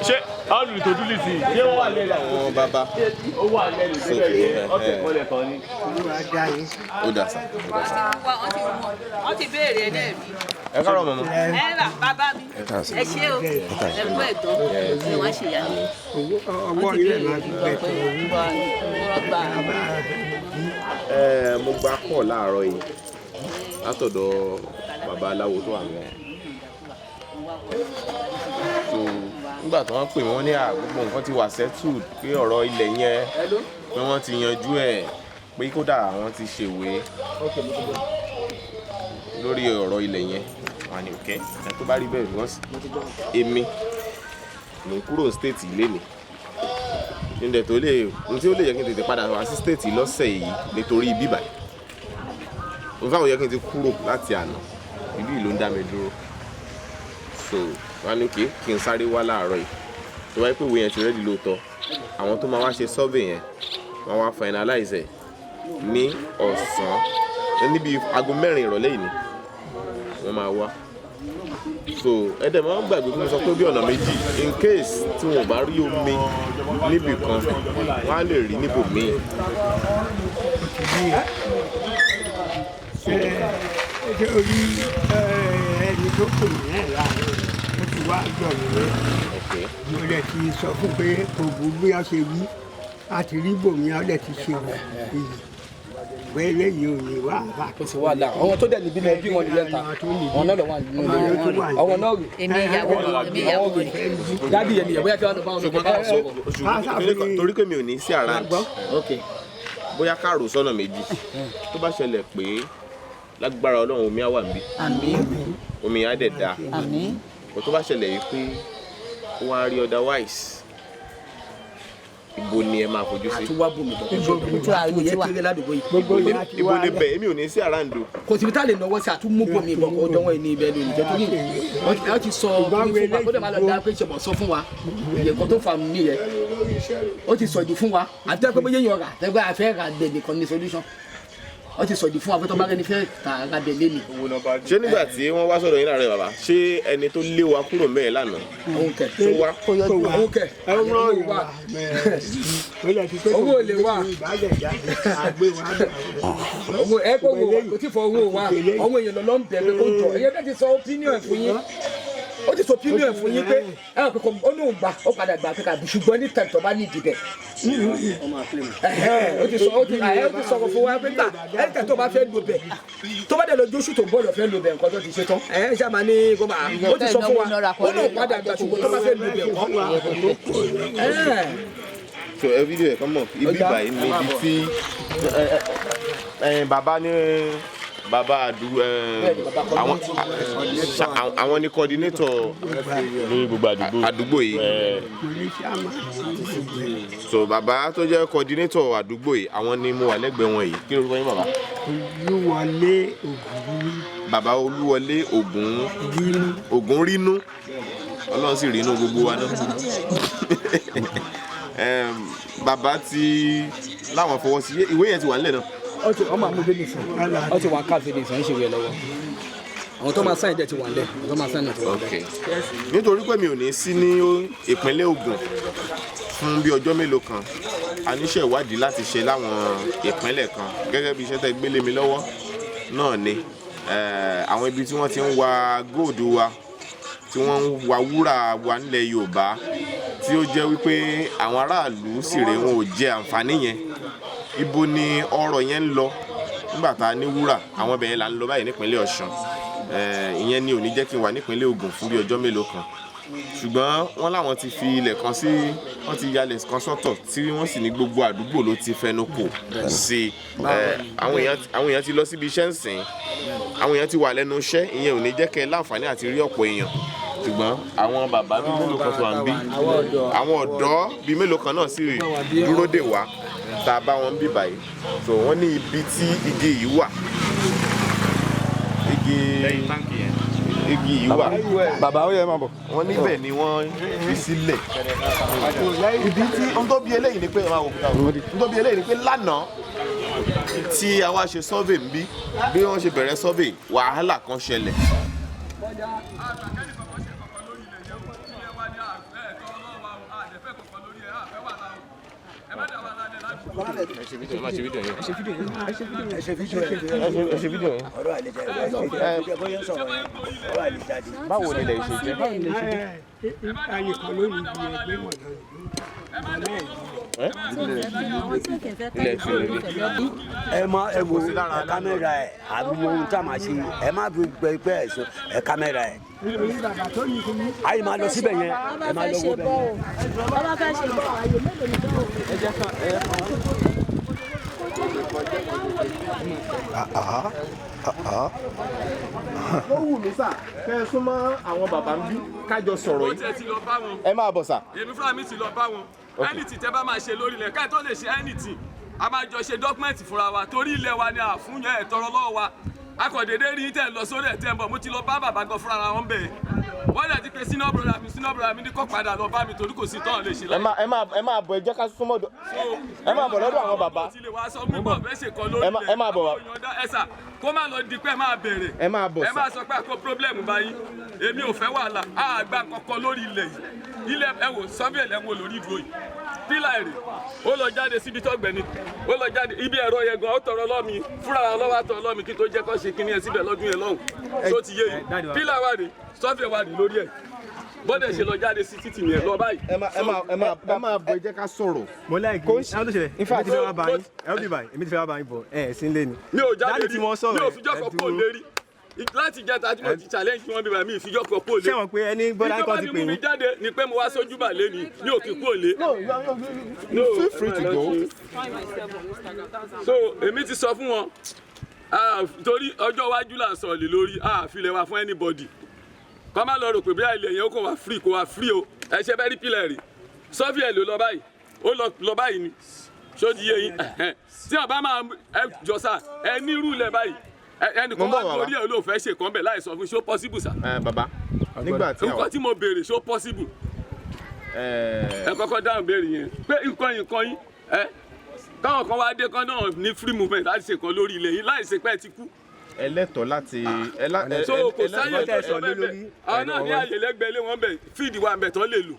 ṣé àlù tó dúlì sí ṣé ó wà lẹ́la àwọn bàbá ó wà lẹ́nu síbẹ̀ ọ̀tẹ̀ kọ́lẹ̀ kan ní. ó dà sá. wọ́n ti béèrè ẹlẹ́ẹ̀mí. ẹ káàárọ̀ mọ̀mọ́. ẹ rà bàbá mi ẹ ṣé o ẹ kú ẹ̀tọ́ ni wọ́n ṣe yà ní. ọwọ́ ilé máa fi bẹ̀ tó. mo gba kọ́ láàárọ̀ yìí látọ̀dọ̀ bàbá aláwo tó wà mẹ́rin. nígbà tí wọ́n pè wọ́n ní gbogbo nǹkan ti wà settled pé ọ̀rọ̀ ilẹ̀ yẹn pé wọ́n ti yanjú ẹ̀ pé kódà àwọn ti ṣèwé lórí ọ̀rọ̀ ilẹ̀ yẹn wà ní òkè ẹ tó bá rí bẹ́ẹ̀ because èmi mo kúrò state ilé mi nígbà tó lè ohun tí ó lè yẹ kí n tètè padà wá sí state lọ́sẹ̀ yìí nítorí bíbà mo fáwọn yẹ kí n ti kúrò láti àná ìlú yìí ló ń dá mi dúró so wọn ní kí n sáré wá láàárọ̀ yìí tó wáyé pé ìwé yẹn ti rẹ́dí lóòótọ́ àwọn tó máa wá ṣe survey yẹn wọ́n wá finalize ẹ̀ ní ọ̀sán níbi aago 4 ìrọ̀lẹ́ yìí ni wọ́n máa wá so ẹ̀dẹ̀ máa ń gbàgbé kí n sọ pé bí ọ̀nà méjì in case tí wọn ò bá rí omi níbì kan wọ́n á lè rí níbòmíì. ṣé orí ẹni tó kù ní ẹ̀ láàrin ó ti wá jọ ìwé mo lè ti sọ fún pé kò bú bí wọ́n ṣe wí àti rí bòmí wọ́n lè ti ṣe wọ̀ èyí ìwé eléyìí ò ní wá àbá. kò sí wàhálà àwọn tó dẹ̀ níbí náà bí wọ́n ní lẹ́ta àwọn náà lọ wà nínú ilé àwọn náà rè. èmi ìyàwó rẹ̀ dádì yẹn nìyẹn bóyá kí wọ́n bá wọn lọ bá wọn sọ̀rọ̀. torí pé mi ò ní sí around bóyá káàrò sọ́nà méjì tó bá ṣẹlẹ̀ pé lágbára Ọlọ́run omi á wà níbí omi á dẹ̀ da kò tó bá ṣẹlẹ̀ yìí pé wọ́n á rí otherwise ibo ni ẹ máa fojú sí. àti wá bùnmi bọ̀ ibo ni bẹ̀ èmi ò ní sí àràǹdò. kò síbi tá a lè náwó sí àtúmú bùnmi bọ̀ ọ̀dọ̀ wọn ní ibẹ̀ lónìí jẹ́ torí wọ́n ti sọ fún wa kó dẹ̀ máa lọ dá pé ṣe bọ̀ sọ fún wa ìyẹn kan tó fà mí nìyẹn ó ti sọ ìdí fún wa àti tẹ́ pé bóyá èèyàn rà tẹ́gbẹ́ àfẹ́ rà dẹ̀ nìkan ní solution ó ti sọ ìdí fún wa pé tó bá rẹni fẹ́ tààrà dẹ̀ lé ní. ṣé nígbà tí wọ́n wá sọ̀rọ̀ yín láàrin bàbá ṣé ẹni tó lé wa kúrò mẹ́ẹ̀ lánàá tó wá. owó lè wà owó ẹ kó wò kò tí fọ owó wa ọmọ èèyàn lọ ń bẹ̀rẹ̀ kó jọ ẹ̀yẹ́ bẹ́ẹ̀ ti sọ opinion fún yín ó ti sọ opinion fún yín pé ẹ ò kò ó lóun gbà ó padà gbà pé kàbí ṣùgbọ́n ní tẹ̀tọ̀ bá ní ìdìbẹ̀ ó ti sọ̀rọ̀ fún wa pé gbà ẹ tẹ̀tọ̀ bá fẹ́ lo bẹ̀ tó bá dẹ̀ lọ jóṣù tó bọ́ọ̀lù fẹ́ lo bẹ̀ nǹkan tó ti ṣe tán ẹ ṣáà máa ní kó máa ó ti sọ fún wa ó lóun padà gbà ṣùgbọ́n tó bá fẹ́ lo bẹ̀ wọ́n. so ẹ fídíò ẹ kọ́ mọ̀ ibi báyìí ni ibi tí bàbá ní bàbá àdúgbò àwọn ni coordinator lórí gbogbo àdúgbò yìí so bàbá tó jẹ́ coordinator àdúgbò yìí àwọn ni mo wà lẹ́gbẹ̀ẹ́ wọn yìí kí ló kọ́ yín bàbá. Olúwọlé Ògún. bàbá Olúwọlé Ògún rínú Ọlọ́run sì rínú gbogbo wa náà bàbá tí láwọn fọwọ́ sí ìwé yẹn ti wà nílẹ̀ náà. ọmọ àmúgbé nìsín ọ ti wà káàfin nìsín ń ṣe wẹ̀ lọ́wọ́ àwọn tó máa sáyìn dẹ̀ ti wà nílẹ̀ àwọn tó máa sáyìn náà ti wà nílẹ̀. nítorí pé mi ò ní sí ní ìpínlẹ̀ Ògùn fún bí ọjọ́ mélòó kan a níṣẹ́ ìwádìí láti ṣe láwọn ìpínlẹ̀ kan gẹ́gẹ́ bí iṣẹ́ tẹ́ gbélé mi lọ́wọ́ náà ni àwọn ibi tí wọ́n ti ń wa góòdù wa tí wọ́n ń wa wúrà wa nílẹ̀ Yorùbá tí ó jẹ́ wípé àwọn aráàlú sì rè wọn ò jẹ àǹfààní yẹn ibo ni ọrọ̀ yẹn ń lọ nígbà tá a ní wúrà àwọn ibẹ̀ yẹn là ń lọ báyìí nípínlẹ̀ Ọ̀ṣun ìyẹn ni ò ní jẹ́ kí n wà nípínlẹ̀ Ògùn fún bí ọjọ́ mélòó kan ṣùgbọ́n wọ́n láwọn ti fi ilẹ̀ kan sí wọ́n ti yalẹ̀ kan sọ́tọ̀ tí wọ́n sì ní gbogbo àdúgbò ló ti fẹnu kò sí àwọn èèyàn ti lọ síbi iṣẹ́ ń sìn àwọn èèyàn ti wà lẹ́nu iṣẹ́ ìyẹn ò ní jẹ́ kẹ́ ẹ láǹfààní àti rí ọ̀pọ̀ èèyàn ṣùgbọ́n àwọn bàbá bíi mélòó kan tó wà ń bí àwọn ọ̀dọ́ bíi mélòó kan náà sì dúró dè wá tá a bá wọn bí báyìí so wọ́n ní ibi tí igi yìí wà igi yìí wà. Bàbá ó yẹ máa bọ̀. Wọ́n níbẹ̀ ni wọ́n fi sílẹ̀. Ìdí tí n tó bí eléyìí ni pé lánàá tí a wá ṣe survey ń bí wọ́n ṣe bẹ̀rẹ̀ survey wàhálà kan ṣẹlẹ̀. Báwo ni ilẹ̀ ṣe jẹ́? Ẹ má ẹ wo kámẹ́rà ẹ̀ àbúrò ohun tá a máa ṣe ẹ má fi pẹ́ ẹ̀ sọ ẹ kámẹ́rà ẹ̀. Àyè máa lọ síbẹ̀ yẹn ẹ máa lọ wọ bẹ́ẹ̀. Bàbá fẹ́ ṣe bọ́ àyè mélòó ni bọ́? Ẹ jẹ́ kan Ó wù mí sà kẹ́ ẹ súnmọ́ àwọn bàbá ń bí kájọ sọ̀rọ̀ yìí. Ó ti lọ bá wọn. Ẹ máa bọ̀ sà. Èmi fúnra mi ti lọ bá wọn. Anything tẹ́ bá máa ṣe lórí ilẹ̀ káyọ̀ tó lè ṣe anything. A máa jọ ṣe dọ́kúmẹ̀ntì fúnra wa torí ilẹ̀ wa ni àfúnyẹ́ ẹ̀tọ́rọ lọ́wọ́ wa. Akọ̀dédé rí tẹ̀ lọ sórí ẹ̀ tẹ̀ ń bọ̀ mo ti lọ bá bàbá gan fúnra wọn bẹ̀. Wọ́n lè ti pe senior brother mi ní kó padà lọ bá mi torí kò sí tán lè ṣe láyé. Ẹ máa bọ̀ ẹ jẹ́ ká súnmọ́ ẹ máa bọ̀ lọ́dọ̀ àwọn bàbá. Ẹ máa bọ̀ wá. Ẹ̀sà kó má lọ di pé ẹ máa bẹ̀rẹ̀. Ẹ máa bọ̀ sà. Ẹ máa sọ pé àkó problem báyìí. Èmi ò fẹ́ wàhálà. Àgbà kọ̀ọ̀kan lórí ilẹ̀ yìí. Ilẹ̀ ẹ wò sọ́bẹ̀ lẹ́wọ̀n lórí ìdúró yìí. Pílà èrè ó lọ jáde síbi tó gbẹ̀ni ó lọ jáde ibi ẹ̀rọ yẹn gan ó tọrọ lọ́mi fúnra lọ́wọ́ àtọ̀ lọ́mi kí tó jẹ́ kó ṣe kíní ẹ̀ síbẹ̀ lọ́dún yẹn lọ́hùn tó ti yé yìí pílà wà ní sọ́fẹ̀ wà ní lórí ẹ̀ bọ́dẹ̀ ṣe lọ jáde sí títì yẹn lọ báyìí. Ẹ máa bọ̀ ẹ jẹ́ ká sọ̀rọ̀. Mo láì gbé ẹ̀rọ tó ṣẹlẹ̀ ifá ti fẹ́ wá bá yín ẹ̀rọ bí báyìí èmi ti fẹ́ wá bá yín bọ̀ ẹ̀ sí lé ni. Mi ò jáde rí mi ò fijọ́ kan kó lérí láti jẹta tí mo ti challenge wọn bí bàmí ìfijọ́ kan kó lé. Ṣé wọn pé ẹni bọ́lá ń kọ́ ti pè ìjọba ni mú mi jáde ni pé mo wá sójú bà lé ní òkè kó lé. No, feel free to go. So èmi ti sọ fún wọn torí ọjọ́ iwájú là ń sọ lè lórí àfilẹ̀ wa fún anybody kọ́ má lọ rò pé bí ilẹ̀ yẹn kò wá free o ẹ ṣe bẹ́ẹ̀ rí pílẹ̀ rí sọ́fì ẹ̀ ló lọ báyìí ó lọ báyìí ni ṣó di yé yín tí ọba máa jọ sá ẹ nírú ilẹ̀ báyìí ẹnìkan wá lórí ẹ̀ ló fẹ́ ṣe kàn bẹ̀ láì sọ fún ṣó possible sá. Bàbá nígbà tí nǹkan tí mo béèrè ṣó possible ẹ kọ́kọ́ dáhùn béèrè yẹn pé nǹkan yín káwọn kan wá dé kan náà ní free movement láti ṣe kan lórí ilẹ̀ yìí láì ṣe pé ẹ ti kú. Ẹlẹ́tọ̀ọ́ láti so kò sáyè tó bẹ́ẹ̀ àwọn náà ní àyè lẹ́gbẹ̀ẹ́ lé wọn bẹ̀ fíìdì wa bẹ̀ tán lè lò.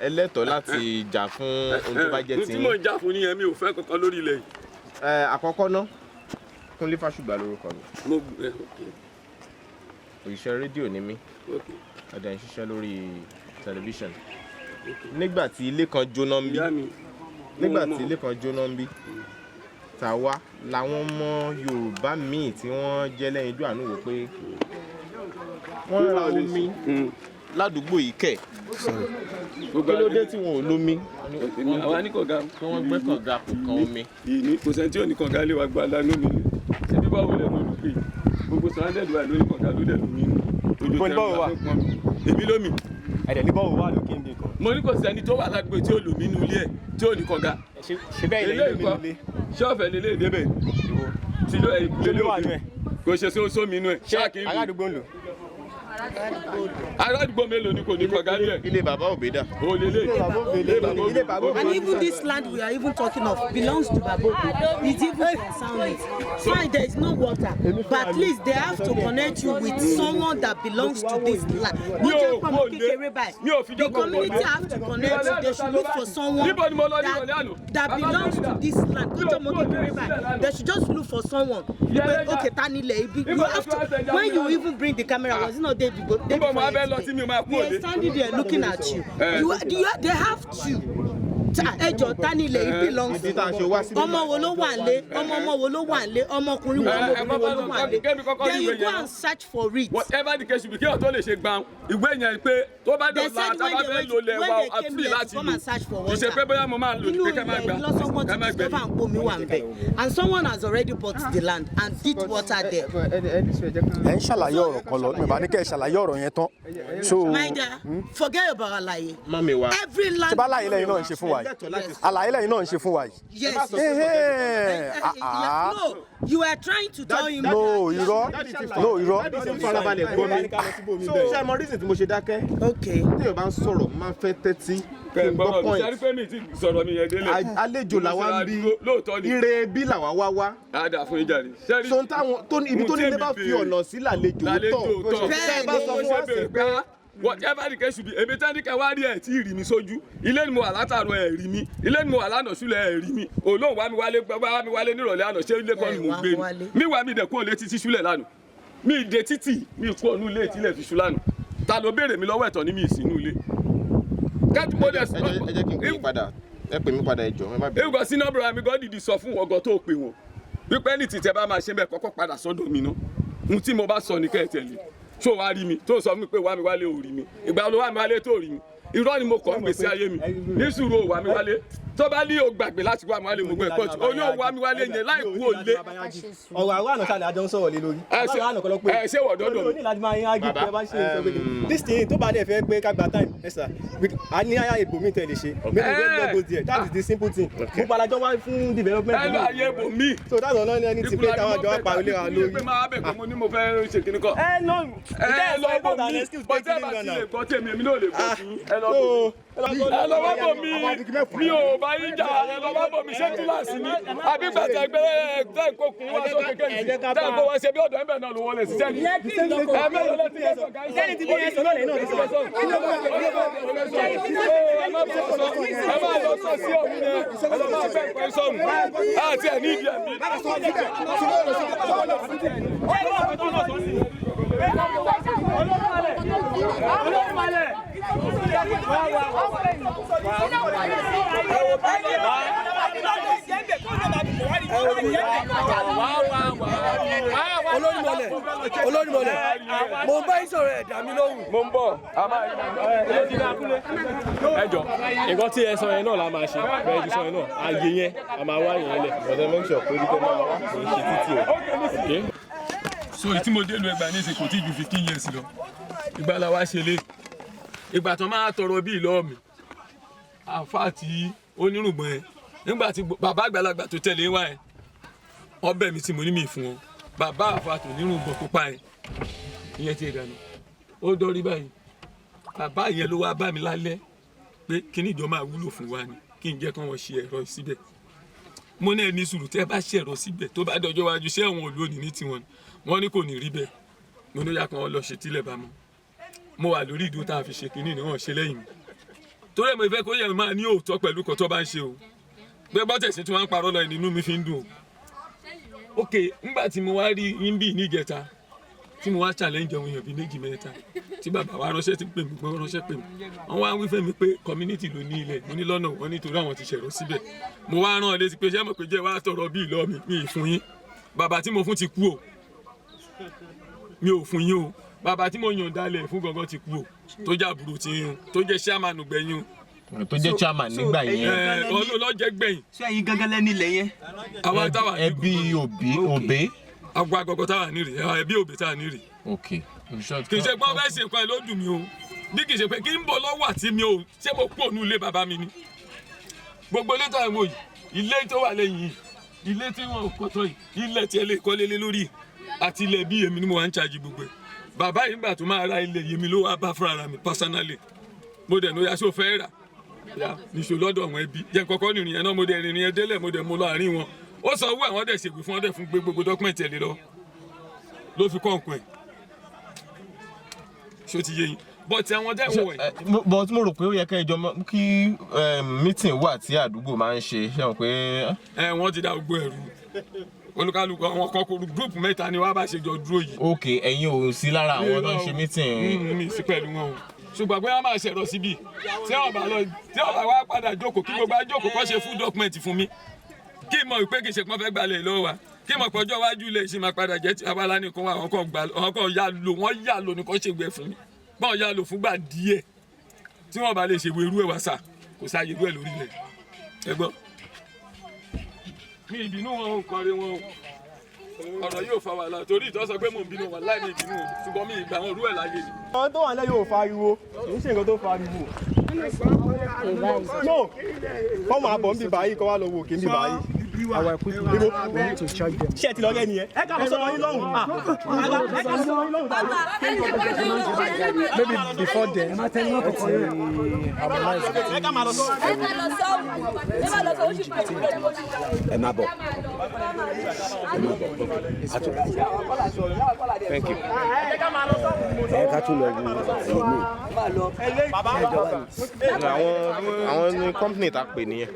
Ẹlẹ́tọ̀ọ́ láti jà fún ohun tó bá jẹ́ tiyín. tí mò ń jà fún nìyẹn mi ò fẹ́ kankan lórí ilẹ̀ yìí. Àkọ́kọ́ ná Kúnlé Fásùgbà lórúkọ mi. Òṣìṣẹ́ rédíò ni mí ọ̀dà ń ṣiṣẹ́ lórí tẹlifíṣàn. Nígbà tí ilé kan jóná ń bí tàwa làwọn ọmọ Yorùbá míì tí wọ́n jẹ́ lẹ́yìn ojú àánú wò pé wọ́n ra omi ládùúgbò yìí kẹ̀ kí ló dé tí wọn ò lómi àwa ní kànga kí wọ́n gbẹ́ kànga kò kan omi. ìní kò sẹ́ni tí ò ní kànga lé wa gba lánàá mi ṣe bí báwo lè mọ̀ ní pé gbogbo sàndẹ̀dù wa lórí kànga ló dẹ̀ lómi ojú tẹ̀ wá fẹ́ pọn mi èmi lómi. ẹ̀dẹ̀ ní bọ́ọ̀lù wà lókè ní kan. mo ní kò sẹ́ni tó wà lágbè tí ò lómi nínú ilé ẹ̀ tí ò ní kànga. ṣe bẹ́ẹ̀ ilé ìlú mi nílé. ṣọ́ọ̀fẹ̀ lè lè débẹ̀ tí ló ẹ̀ kò ṣe sómi inú ẹ̀. ṣé aládùúgbò ń lò. aládùúgbò mélòó ni kò ní kànga ní ẹ̀. Ilé bàbá Òbédà. o lè lè ilé bàbá Òbédà. And even this land we are even talking of belongs to Baboku. It's even consounding. Fine, there is no water, but at least they have to connect you with someone that belongs to this land. The community have to connect you. They should look for someone that belongs to this land. They should just look for someone. Okay, you have to. When you even bring the camera, was it not there? They are standing there looking at you. They have to. Ẹjọ tani ilẹ̀ yìí belongs to. Ọmọ wo ló wà lé? Ọmọ wo ló wà lé? Ọmọkùnrin wo ló wà lé? Then you go and search for it. Whatever the case be, kí ọ̀tọ̀ lè ṣe gbàm. Ìwé yẹn pé tó bá dọ̀la tábà fẹ́ lò lẹ̀ wá àfúrì láti lò. Ìṣe pé bóyá mo máa lò ní pé ká má gbẹ. And someone has already bought the land and did water there. Ẹ ń ṣàlàyé ọ̀rọ̀ kan lọ mi bá ní kẹ́ ẹ ṣàlàyé ọ̀rọ̀ yẹn tán. My dear, forget about àlàyé. Mami wa. Every land. Ṣé bá láyé lẹ́yìn náà ń ṣe fún wa yìí? Àlàyé lẹ́yìn náà ń ṣe fún wa yìí. Yes. No, You were trying to tell him. No, irọ́. No, irọ́. farabalẹ̀ gbọ́ mi. So ṣé mo reason tí mo ṣe dákẹ́? Okay. Tí o bá ń sọ̀rọ̀, mo máa ń fẹ́ tẹ́tí. Kí n gbọ́ point. Àlejò làwa ń bí. Ire bí làwa wá wá. Ada fún ìjà ni. So ibi tó ní bá fi ọ̀nà sí làlejò tọ̀. Bẹ́ẹ̀ bá sọ fún wa sí pé whatever the case should be, èmi tán ní kẹ́ wá rí ẹ̀ tí ì rí mi sójú. Ilé ni mo wà látàrọ ẹ̀ rí mi. Ilé ni mo wà lánàá ṣúlẹ̀ ẹ̀ rí mi. Olóhùn wá mi wálé nírọ̀lẹ́ àná ṣé ilé kan ni mo gbé ni. Mi wá mi dẹ̀ kó lé títí ṣúlẹ̀ lánàá. Mi dé títì mi kó ọ̀nù ilé ìtìlẹ̀ fi ṣú lánàá. Ta ló béèrè mi lọ́wọ́ ẹ̀tọ́ ní mi ìsínú ilé. ẹ jẹ́ kí n pè mí padà. Ẹ pè mí padà ẹ jọ̀ọ́, ẹ má bẹ̀rù. Ewúgbọ́ sínú ọ̀bùrọ̀ mi God dìdí sọ fún ọgọ́ tó pè wọ́n. Wípé ní tìtẹ́ bá máa ṣe bẹ́ẹ̀ kọ́kọ́ padà sọ́dọ̀ mi ná. Ohun tí mo bá sọ ní kẹ́ ẹ tẹ̀lé. Tó wá rí mi tó sọ mi pé wá mi wálé ò rí mi ìgbà ló wá mi wálé tó rí mi irọ́ ni mo kọ́ ń gbèsè ayé mi ní sùúrù ò wá mi wálé tó bá ní o gbàgbé láti wá mi wálé mo gbé kóòtù ó ní o wá mi wálé yẹn láì kú òlé. ọ̀rọ̀ àwọn àna ṣàlẹ̀ àjọ ń sọ̀rọ̀ lé lórí. ẹ ṣé wọ̀ dọ́dọ̀ mi. láti máa ń yági pé bá ṣe é sọ pé this thing tó bá dẹ̀ fẹ́ pé ká gba time ẹ sà a ní àyà ìbò mi tẹ̀lé ṣe maybe we don't go there that is the simple thing. mo palajọ wá fún development. ẹ lọ ayé ìbò mi. so that's all ní ti pé káwọn àjọ pariwo lé wa lórí. ìpè máa bẹ̀ pé mo ní mo fẹ́ ṣe kíní kọ́. ẹ lọ bò mí bọ́tẹ́ bá ti lè gbọ́ tèmi èmi náà lè gbọ́ sí ẹ lọ bò mí. ẹ lọ wá bò mí mi ò bá yín jà ẹ lọ wá bò mí ṣé kíláàsì ni àbí gbàtà ẹgbẹ́ tẹ́ ń kó kun wá sókè kẹ́yìn tẹ́ ń kó wá ṣe bí ọ̀dọ̀ ẹ̀bẹ̀ náà ló wọlé sí sẹ́ni. ẹ mẹ́rin ló ti yẹ sọ gáyé. sẹ́ni ti bí yẹn sọ lọ́lẹ̀ náà ti sọ. ẹ máa lọ sọ sí òun yẹn ẹ lọ máa bẹ́ẹ̀ pẹ́ sọ́ọ̀mù àti ẹ̀ ní ìdí ẹ̀mí. olórímọlẹ̀ mo bá yín sọ̀rọ̀ ẹ̀dá mi lóhùn. mo ń bọ̀ ẹ jọ nǹkan tí ẹ sọ yẹn náà la máa ṣe bẹ́ẹ̀ ju sọ yẹn náà ààyè yẹn a máa wá yẹn lẹ̀ ọ̀dọ̀ make sure pé dípẹ́ máa wá kì í ṣe títì o. so tí mo dé lu ẹgbàá ní ìsìn kò tí ju 15 years lọ ìgbà la wá ṣe lé ìgbà tó máa tọrọ bí ìlọ mi àfa tí onírùngbọ̀n ẹ nígbà tí bàbá àgbàlagbà tó tẹ̀lé wá ẹ ọbẹ̀ mi tí mo ní mi fún wọn bàbá àfa tó onírùngbọ̀n pupa ẹ ìyẹn ti dànù ó dọrí báyìí bàbá yẹn ló wá bá mi lálẹ́ pé kíní ìjọ máa wúlò fún wa ni kí n jẹ́ kí wọ́n ṣe ẹ̀rọ síbẹ̀ mo náà ní sùúrù tẹ́ bá ṣe ẹ̀rọ síbẹ̀ tó bá dọjọ́ wájú ṣé àwọn olóòní ní tiwọn wọ́n ní kò ní rí bẹ́ẹ̀ mo ní yà kí wọ́n lọ ṣe tílẹ̀ bá mọ́ mo wà lórí ìdúró tá a fi ṣe kínní ni wọ́n ṣe lẹ́yìn mi torí ẹ̀ mo fẹ́ kó yẹ máa ní òótọ́ pẹ̀lú kan tó bá ń ṣe o pé bọ́tẹ̀sí tí wọ́n ń parọ́ lọ nínú mi fi ń dùn o ok ńgbà tí mo wá rí yín bí ní ìjẹta tí mo wá challenge àwọn èèyàn bíi méjì mẹ́ta tí bàbá wa ránṣẹ́ ti pè mí pé ránṣẹ́ pè mí wọ́n wá wí fẹ́ mi pé community ló ní ilẹ̀ mo ní lọ́nà wọn nítorí àwọn ti ṣẹ̀rọ síbẹ̀ mo wá rán ọ létí pé ṣé mo pé jẹ́ wá tọrọ bí ìlọ mi ì fún yín bàbá tí mo fún ti kú o mi ò fún yín o bàbá tí mo yàn dálẹ̀ fún gangan ti kú o tó jẹ́ àbúrò tí yín o tó jẹ́ chairman gbẹ̀yìn o tó jẹ́ chairman nígbà yẹn. ọlọ́jẹ́ gbẹ̀yìn. ṣé ẹ̀yin gangan lẹ́ni ilẹ̀ yẹn. àwa táwa ní ẹbí òbí. àgbà àgọ́gọ́ táwa ní rè ẹbí òbí táwa ní rè. ok kì í ṣe pé wọ́n fẹ́ ṣe nǹkan ẹ̀ ló dùn mí o bí kì í ṣe pé kí n bọ̀ lọ́wọ́ àti mi o ṣé mo pò nù ilé bàbá mi ni gbogbo ilé tó àwọn yìí ilé tó wà lẹ́yìn yìí ilé tí wọ́n kọ́ tọ́ yìí ilé tí ẹ lè kọ́lé lé lórí àti ilé bí èmi ni mo wà ń ṣáàjì gbogbo ẹ̀ bàbá yìí nígbà tó máa ra ilé yèmi ló wá bá fúnra mi personally mo dẹ̀ ní ó yá sọ fẹ́ rà yá níṣó lọ́dọ̀ àwọn ẹbí jẹ́ kọ́kọ́ nìrìn yẹn náà mo dẹ̀ rìnrìn yẹn délẹ̀ mo dẹ̀ mo lọ àárín wọn ó sọ owó àwọn dẹ̀ ṣègbè fún ọ dẹ̀ fún gbé gbogbo dọ́kúmẹ̀ntì ẹ̀ lé lọ ló fi kọ́ nǹkan ẹ̀ ṣó ti yé yín but àwọn dẹ̀ wọ̀ ẹ̀. but mo rò pé ó yẹ kí meeting wà tí àdúgbò máa ń ṣe ṣé wọn pé. wọ́n ti dá gbogbo ẹ̀rù olùkálùkù àwọn kan kò group mẹ́ta ni wọ́n bá ṣe jọ dúró yìí. ok ẹ̀yin ò sí lára àwọn tó ń ṣe meeting. mi sí pẹ̀lú wọn o ṣùgbọ́n pé wọ́n máa ṣẹ̀rọ síbi tí wọ́n bá wá padà jókòó kí gbogbo àjókòó kọ́ ṣe full document fún mi kí n mọ̀ pé kì í ṣe pọ́n fẹ́ gbalẹ̀ lọ́wọ́ wa kí n mọ̀ pé ọjọ́ iwájú ilé ìṣìn máa padà jẹ́ tí abala nìkan wà àwọn kan yà lò nìkan ṣègbè fún mi bọ́n yà lò fúngbà díẹ̀ tí wọ́n bá lè ṣèwé irú ẹ̀ wá sà kò sáyé irú ẹ̀ lórí ilẹ̀ ẹ gbọ́. mi ìbínú wọn ò kọrin wọn ọ̀rọ̀ yóò fa wàhálà torí ìtọ́ sọ pé mò ń bínú wọn láì ní ìbínú ṣùgbọ́n mi ìgbà wọn rú ẹ̀ láyé ni. àwọn tó wà lẹ́yìn ò fariwo kì í ṣe nǹkan tó fariwo. no kọ́ máa bọ̀ ń bí báyìí kọ́ wá lọ wo òkè ń bí báyìí. ṣé ẹ ti lọ rẹ nìyẹn ẹ ká lọ sọ́dọ̀ yín lọ́hùn ẹ ká lọ sọ́dọ̀ yín lọ́hùn tàbí. Maybe before then, ẹ ká máa lọ sọ. ẹ má bọ̀. Thank you. ẹ ká tún lọ wú àwọn ní company tá a pè nìyẹn.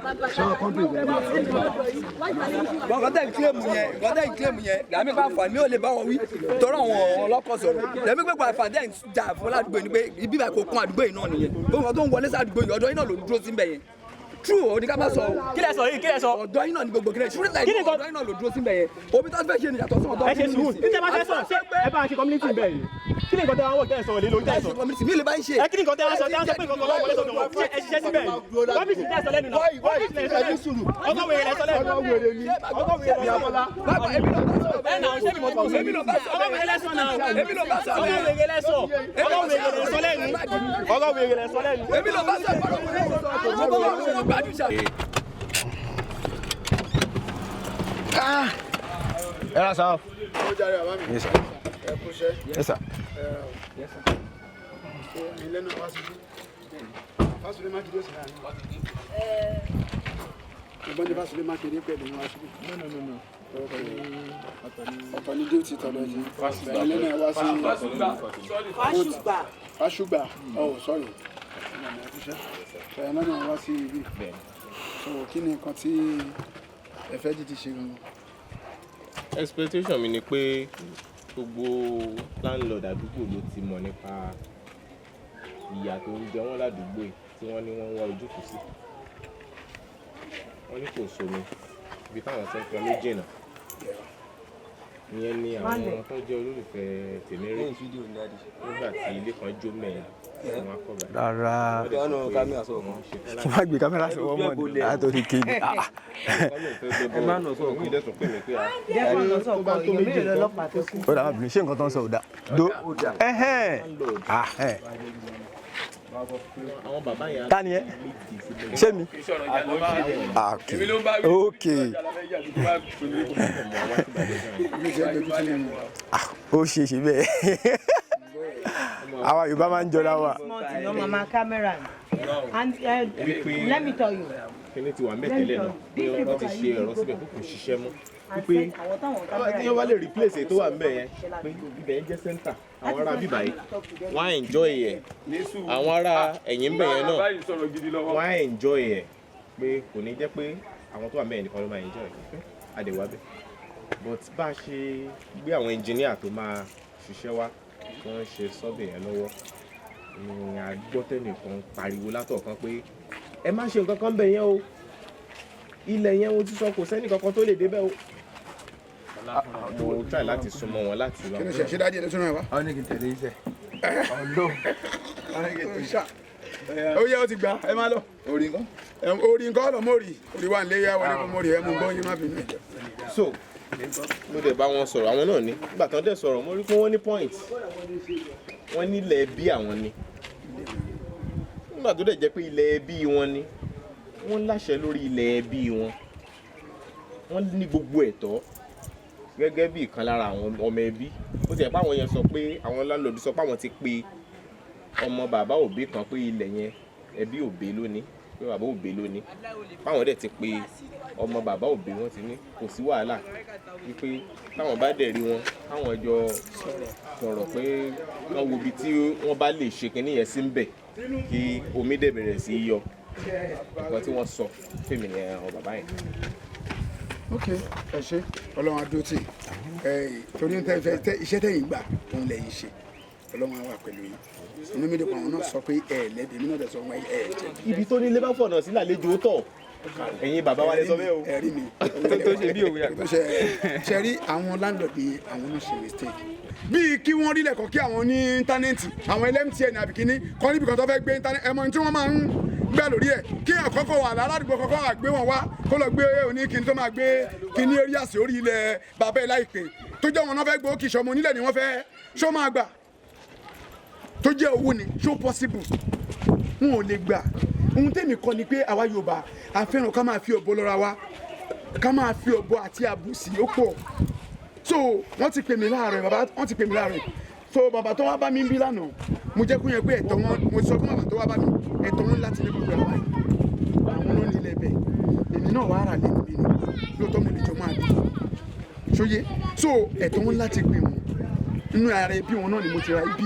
gọ́dá ìkílẹ̀mù yẹn làmì bá fà mí ò lè bá wọn wí tọ́rọ àwọn ọlọ́kọ̀ sọ̀rọ̀ lẹ́mí pé pàdé ń jà fún ládùúgbò ni pé ibi báyìí kò kún àdúgbò yìí náà nìyẹn gbogbo tó ń wọlé sádùúgbò yìí ọ̀dọ̀ yìí náà ló dúró sí mbẹ̀ yẹn true o ní ká má sọ o kí lẹ sọ yìí kí lẹ sọ. ọ̀dọ̀ yìí náà ni gbogbo kílẹ̀ ṣúrí láì ọ̀dọ̀ yìí náà ló dúró sí mbẹ̀ yẹn omi tó fẹ́ ṣe ni yàtọ̀ sí ọ̀dọ̀ ẹ ṣe sùúrù ní tẹ́ bá fẹ́ sọ ṣé ẹ bá ṣe community bẹ́ẹ̀ ni kí ni nǹkan tẹ́ wọ́n wọ̀ tẹ́ ẹ sọ̀rọ̀ lé lórí tẹ́ ẹ sọ. mi lè bá ń ṣe. ẹ kí ni nǹkan tẹ́ wọ́n sọ tẹ́ wọ́n sọ pé nǹkan kan wọlé sọ̀dọ̀ wọn ṣé ẹ ṣiṣẹ́ síbẹ̀ ọ́fíìsì tẹ́ ẹ sọ lẹ́nu náà ọ́fíìsì tẹ́ ẹ sọ lẹ́nu ọgọ́ wèrè lẹ sọ lẹ́nu ọgọ́ wèrè ni ọgọ́ wèrè ni abọ́lá. ẹ nà ṣé mi mọ̀ tó ṣe ọgọ́ wèrè lẹ sọ náà ọgọ́ wèrè lẹ sọ ọgọ́ wèrè lẹ sọ lẹ́nu ọgọ́ wèrè lẹ sọ lẹ́nu. èmi ló bá sọ ẹ ra sáà. Yes, sir. Yes, sir. ọ̀tọ̀ ní duty tọ̀dọ̀ yìí ẹ̀yin lẹ́nu wá sí Fásùgbà sorry ẹ̀yin lẹ́nu wá sí ibi so kí ni nǹkan tí ẹ fẹ́ dìde ṣe gan-an. Expectation mi ni pé gbogbo landlord àdúgbò ló ti mọ̀ nípa ìyà tó ń jẹ wọ́n ládùúgbò yìí tí wọ́n ní wọ́n ń wá ojútùú sí. Wọ́n ní kò sómi ibi táwọn ṣe ń pọn méjì jìnnà. Ìyẹn ni àwọn tó jẹ́ olólùfẹ́ tèmérè nígbà tí ilé kan jó mẹ́rin wọn akọ́bà. Rárá kí n má gbé kámẹ́rà sọ́wọ́ mọ́ ni látòrí kéde. ẹ má nọ sọ̀rọ̀ kí ilé tó pè mí pé ó dàbí mi ṣé nǹkan tó ń sọ ò dá. àwọn bàbá yẹn. Ta ni ẹ? Ṣé mi? Ok. Ó ṣe ṣe bẹ́ẹ̀. Àwa Yorùbá máa ń jọra wa. Mama camera. And let me tell you. Kíní ti wà mẹ́tẹ̀lẹ̀ náà pé wọ́n ti ṣe ẹ̀rọ síbẹ̀ tó kò ṣiṣẹ́ mọ́. Wípé tí wọ́n bá lè replace èyí tó wà ńbẹ̀ yẹn pé ibẹ̀ yẹn jẹ́ center àwọn ará bíbá yìí wọ́n á enjoy ẹ̀ àwọn ará ẹ̀yìn ńbẹ̀ yẹn náà wọ́n á enjoy ẹ̀ pé kò ní jẹ́ pé àwọn tó wà ńbẹ̀ yẹn nìkan ló máa enjoy ẹ̀ àdèwà bẹ̀ but bá a ṣe gbé àwọn engineer tó máa ṣiṣẹ́ wá tí wọ́n ṣe survey yẹn lọ́wọ́ ni agbọ́tẹ́nìkan pariwo látọ̀kan pé ẹ má ṣe nǹkan kan bẹ̀ yẹn o ilẹ̀ yẹn mo ti sọ kò sẹ́ni kankan tó lè débẹ̀ o. Mo try láti súnmọ́ wọn láti lọ. kí ló ṣe dájú ẹ̀ lọ́sọ̀rọ̀ ẹ̀ wá. Àwọn ní kí n tẹ̀lé iṣẹ́. ó yẹ ó ti gbà ẹ má lọ. orí nǹkan lọ mọ́rì orí wa ń lé yá wọlé fún mọ́rì ẹ mú gbọ́ yín má bínú ẹ̀jẹ̀. So mo dẹ̀ bá wọn sọ̀rọ̀ àwọn náà ní nígbà tán dẹ̀ sọ̀rọ̀ mo rí pé wọ́n ní point wọ́n nílẹ̀ ẹbí àwọn ni nígbà tó dẹ̀ jẹ́ pé ilẹ̀ ẹbí wọn ni wọ́n láṣẹ lórí ilẹ̀ ẹbí wọn wọ́n ní gbogbo ẹ̀tọ́ gẹ́gẹ́ bí ìkan lára àwọn ọmọ ẹbí ó ti ẹ̀ pé àwọn yẹn sọ pé àwọn láńlọ́ọ̀dù sọ pé àwọn ti pe ọmọ bàbá òbí kan pé ilẹ̀ yẹn ẹbí òbí lónìí pé bàbá òbí lónìí fáwọn dẹ̀ ti pe ọmọ bàbá òbí wọn ti ní kò sí wàhálà wípé táwọn bá dẹ̀ rí wọn káwọn jọ sọ̀rọ̀ pé wọ́n wo ibi tí wọ́n bá lè ṣe kinní yẹn sí ń bẹ̀ kí omi dẹ̀ bẹ̀rẹ̀ sí í yọ nǹkan tí wọ́n sọ fèmí ní àwọn bàbá yẹn. ok ẹ ṣe Ọlọ́run adó tì torí iṣẹ́ tẹ̀yìn gbà òun lẹ́yìn ṣe Ọlọ́run á wà pẹ̀lú yín inú mi dùn àwọn náà sọ pé ẹ lẹ́bi mi náà dẹ̀ sọ wọn ẹ jẹ́. ibi tó ní labour fọ̀nà sí làlejò tọ̀ ẹ̀yin bàbá wa lè sọ bẹ́ẹ̀ o. ẹ̀rí mi tó ṣe bí òwe àgbà. ṣe rí àwọn landlord yẹn àwọn náà ṣe mistake bíi kí wọ́n rí lẹ́kọ̀ọ́ kí àwọn ní íńtánẹ́ẹ̀tì àwọn LMTN àbí kíní kọ́ níbi kan tó fẹ́ gbé íńtánẹ́ẹ̀tì ẹ̀mọ́ tí wọ́n máa ń gbẹ́ lórí ẹ̀ kí àkọ́kọ́ wà ládùúgbò kọ́kọ́ àgbé wọn wá kó lọ gbé òní kíní tó máa gbé kíní area sí orí ilẹ̀ bàbá ẹ̀ láìpẹ́ tó jẹ́ wọn náà fẹ́ gbó kì í ṣọmọ onílẹ̀ ni wọ́n fẹ́ ṣó máa gbà tó jẹ́ owó ni ṣó possible wọn ò lè gbà ohun tèmi kọ́ ni pé àwa Yorùbá a fẹ́ràn ká máa fi òbó lọ́ra wa ká máa fi ọ̀bọ àti àbùsí ó pọ̀ so wọ́n ti pè mí láàárọ̀ bàbá wọ́n ti pè mí láàárọ̀ so bàbá tó wá bá mi ń bí lánàá mo jẹ́ kó yẹ pé ẹ̀tọ́ wọn mo sọ fún bàbá tó wá bá mi ẹ̀tọ́ wọn láti ní gbogbo àwọn náà nílẹ̀ bẹ́ẹ̀ èmi náà wàá rà lẹ́nu mi ni lóòótọ́ mo lè jọ máa bí ṣóyé so ẹ̀tọ́ wọn láti pè wọn nínú ara ẹbí wọn náà ni mo ti ra ibi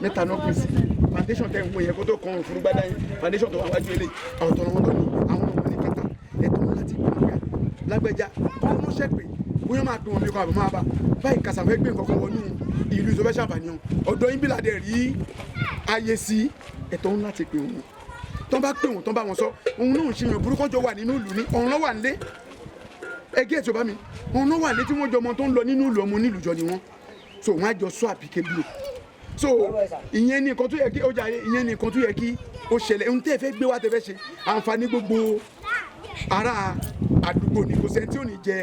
mẹ́ta náà pèsè foundation tẹ̀ ń wọ yẹn kó tó kan òfurufú gbádá yẹn foundation tó wà wájú ilé ọ̀tọ̀ wọn tó ní àwọn ọmọ ní kẹta ẹ̀tọ́ wọn láti pè wọn lágbẹ́já wọn ló ṣẹ́ pé bóyá máa pè wọn bí kò àbọ̀ máa bá báyìí kàṣà fẹ́ gbé nǹkan kan wọnú ìlú ìṣòfẹ́ ṣàǹfààní ọ̀dọ́ yín bí ládẹ rí ayé sí ẹ̀tọ́ wọn láti pè wọn tó bá pè wọn tó bá wọn sọ òun náà ń ṣe yàn burúkú jọ wà nínú ìlú ní ọ̀run ló wà nílé ẹgẹ́ ètò bá mi ọ̀run ló wà nílé tí wọ́n jọ ọmọ tó ń lọ nínú ìlú ọmọ nílùú jọ ni wọ́n so wọ́n á jọ sọ àpìkẹ́ blue so ìyẹn ni nǹkan tó yẹ kí ó jàre ìyẹn ni nǹkan tó yẹ kí ó ṣẹlẹ̀ ohun tẹ́ ẹ fẹ́ gbé wá tẹ́ fẹ́ ṣe àǹfààní gbogbo ará àdúgbò ní kò sẹ́ni tí ò ní jẹ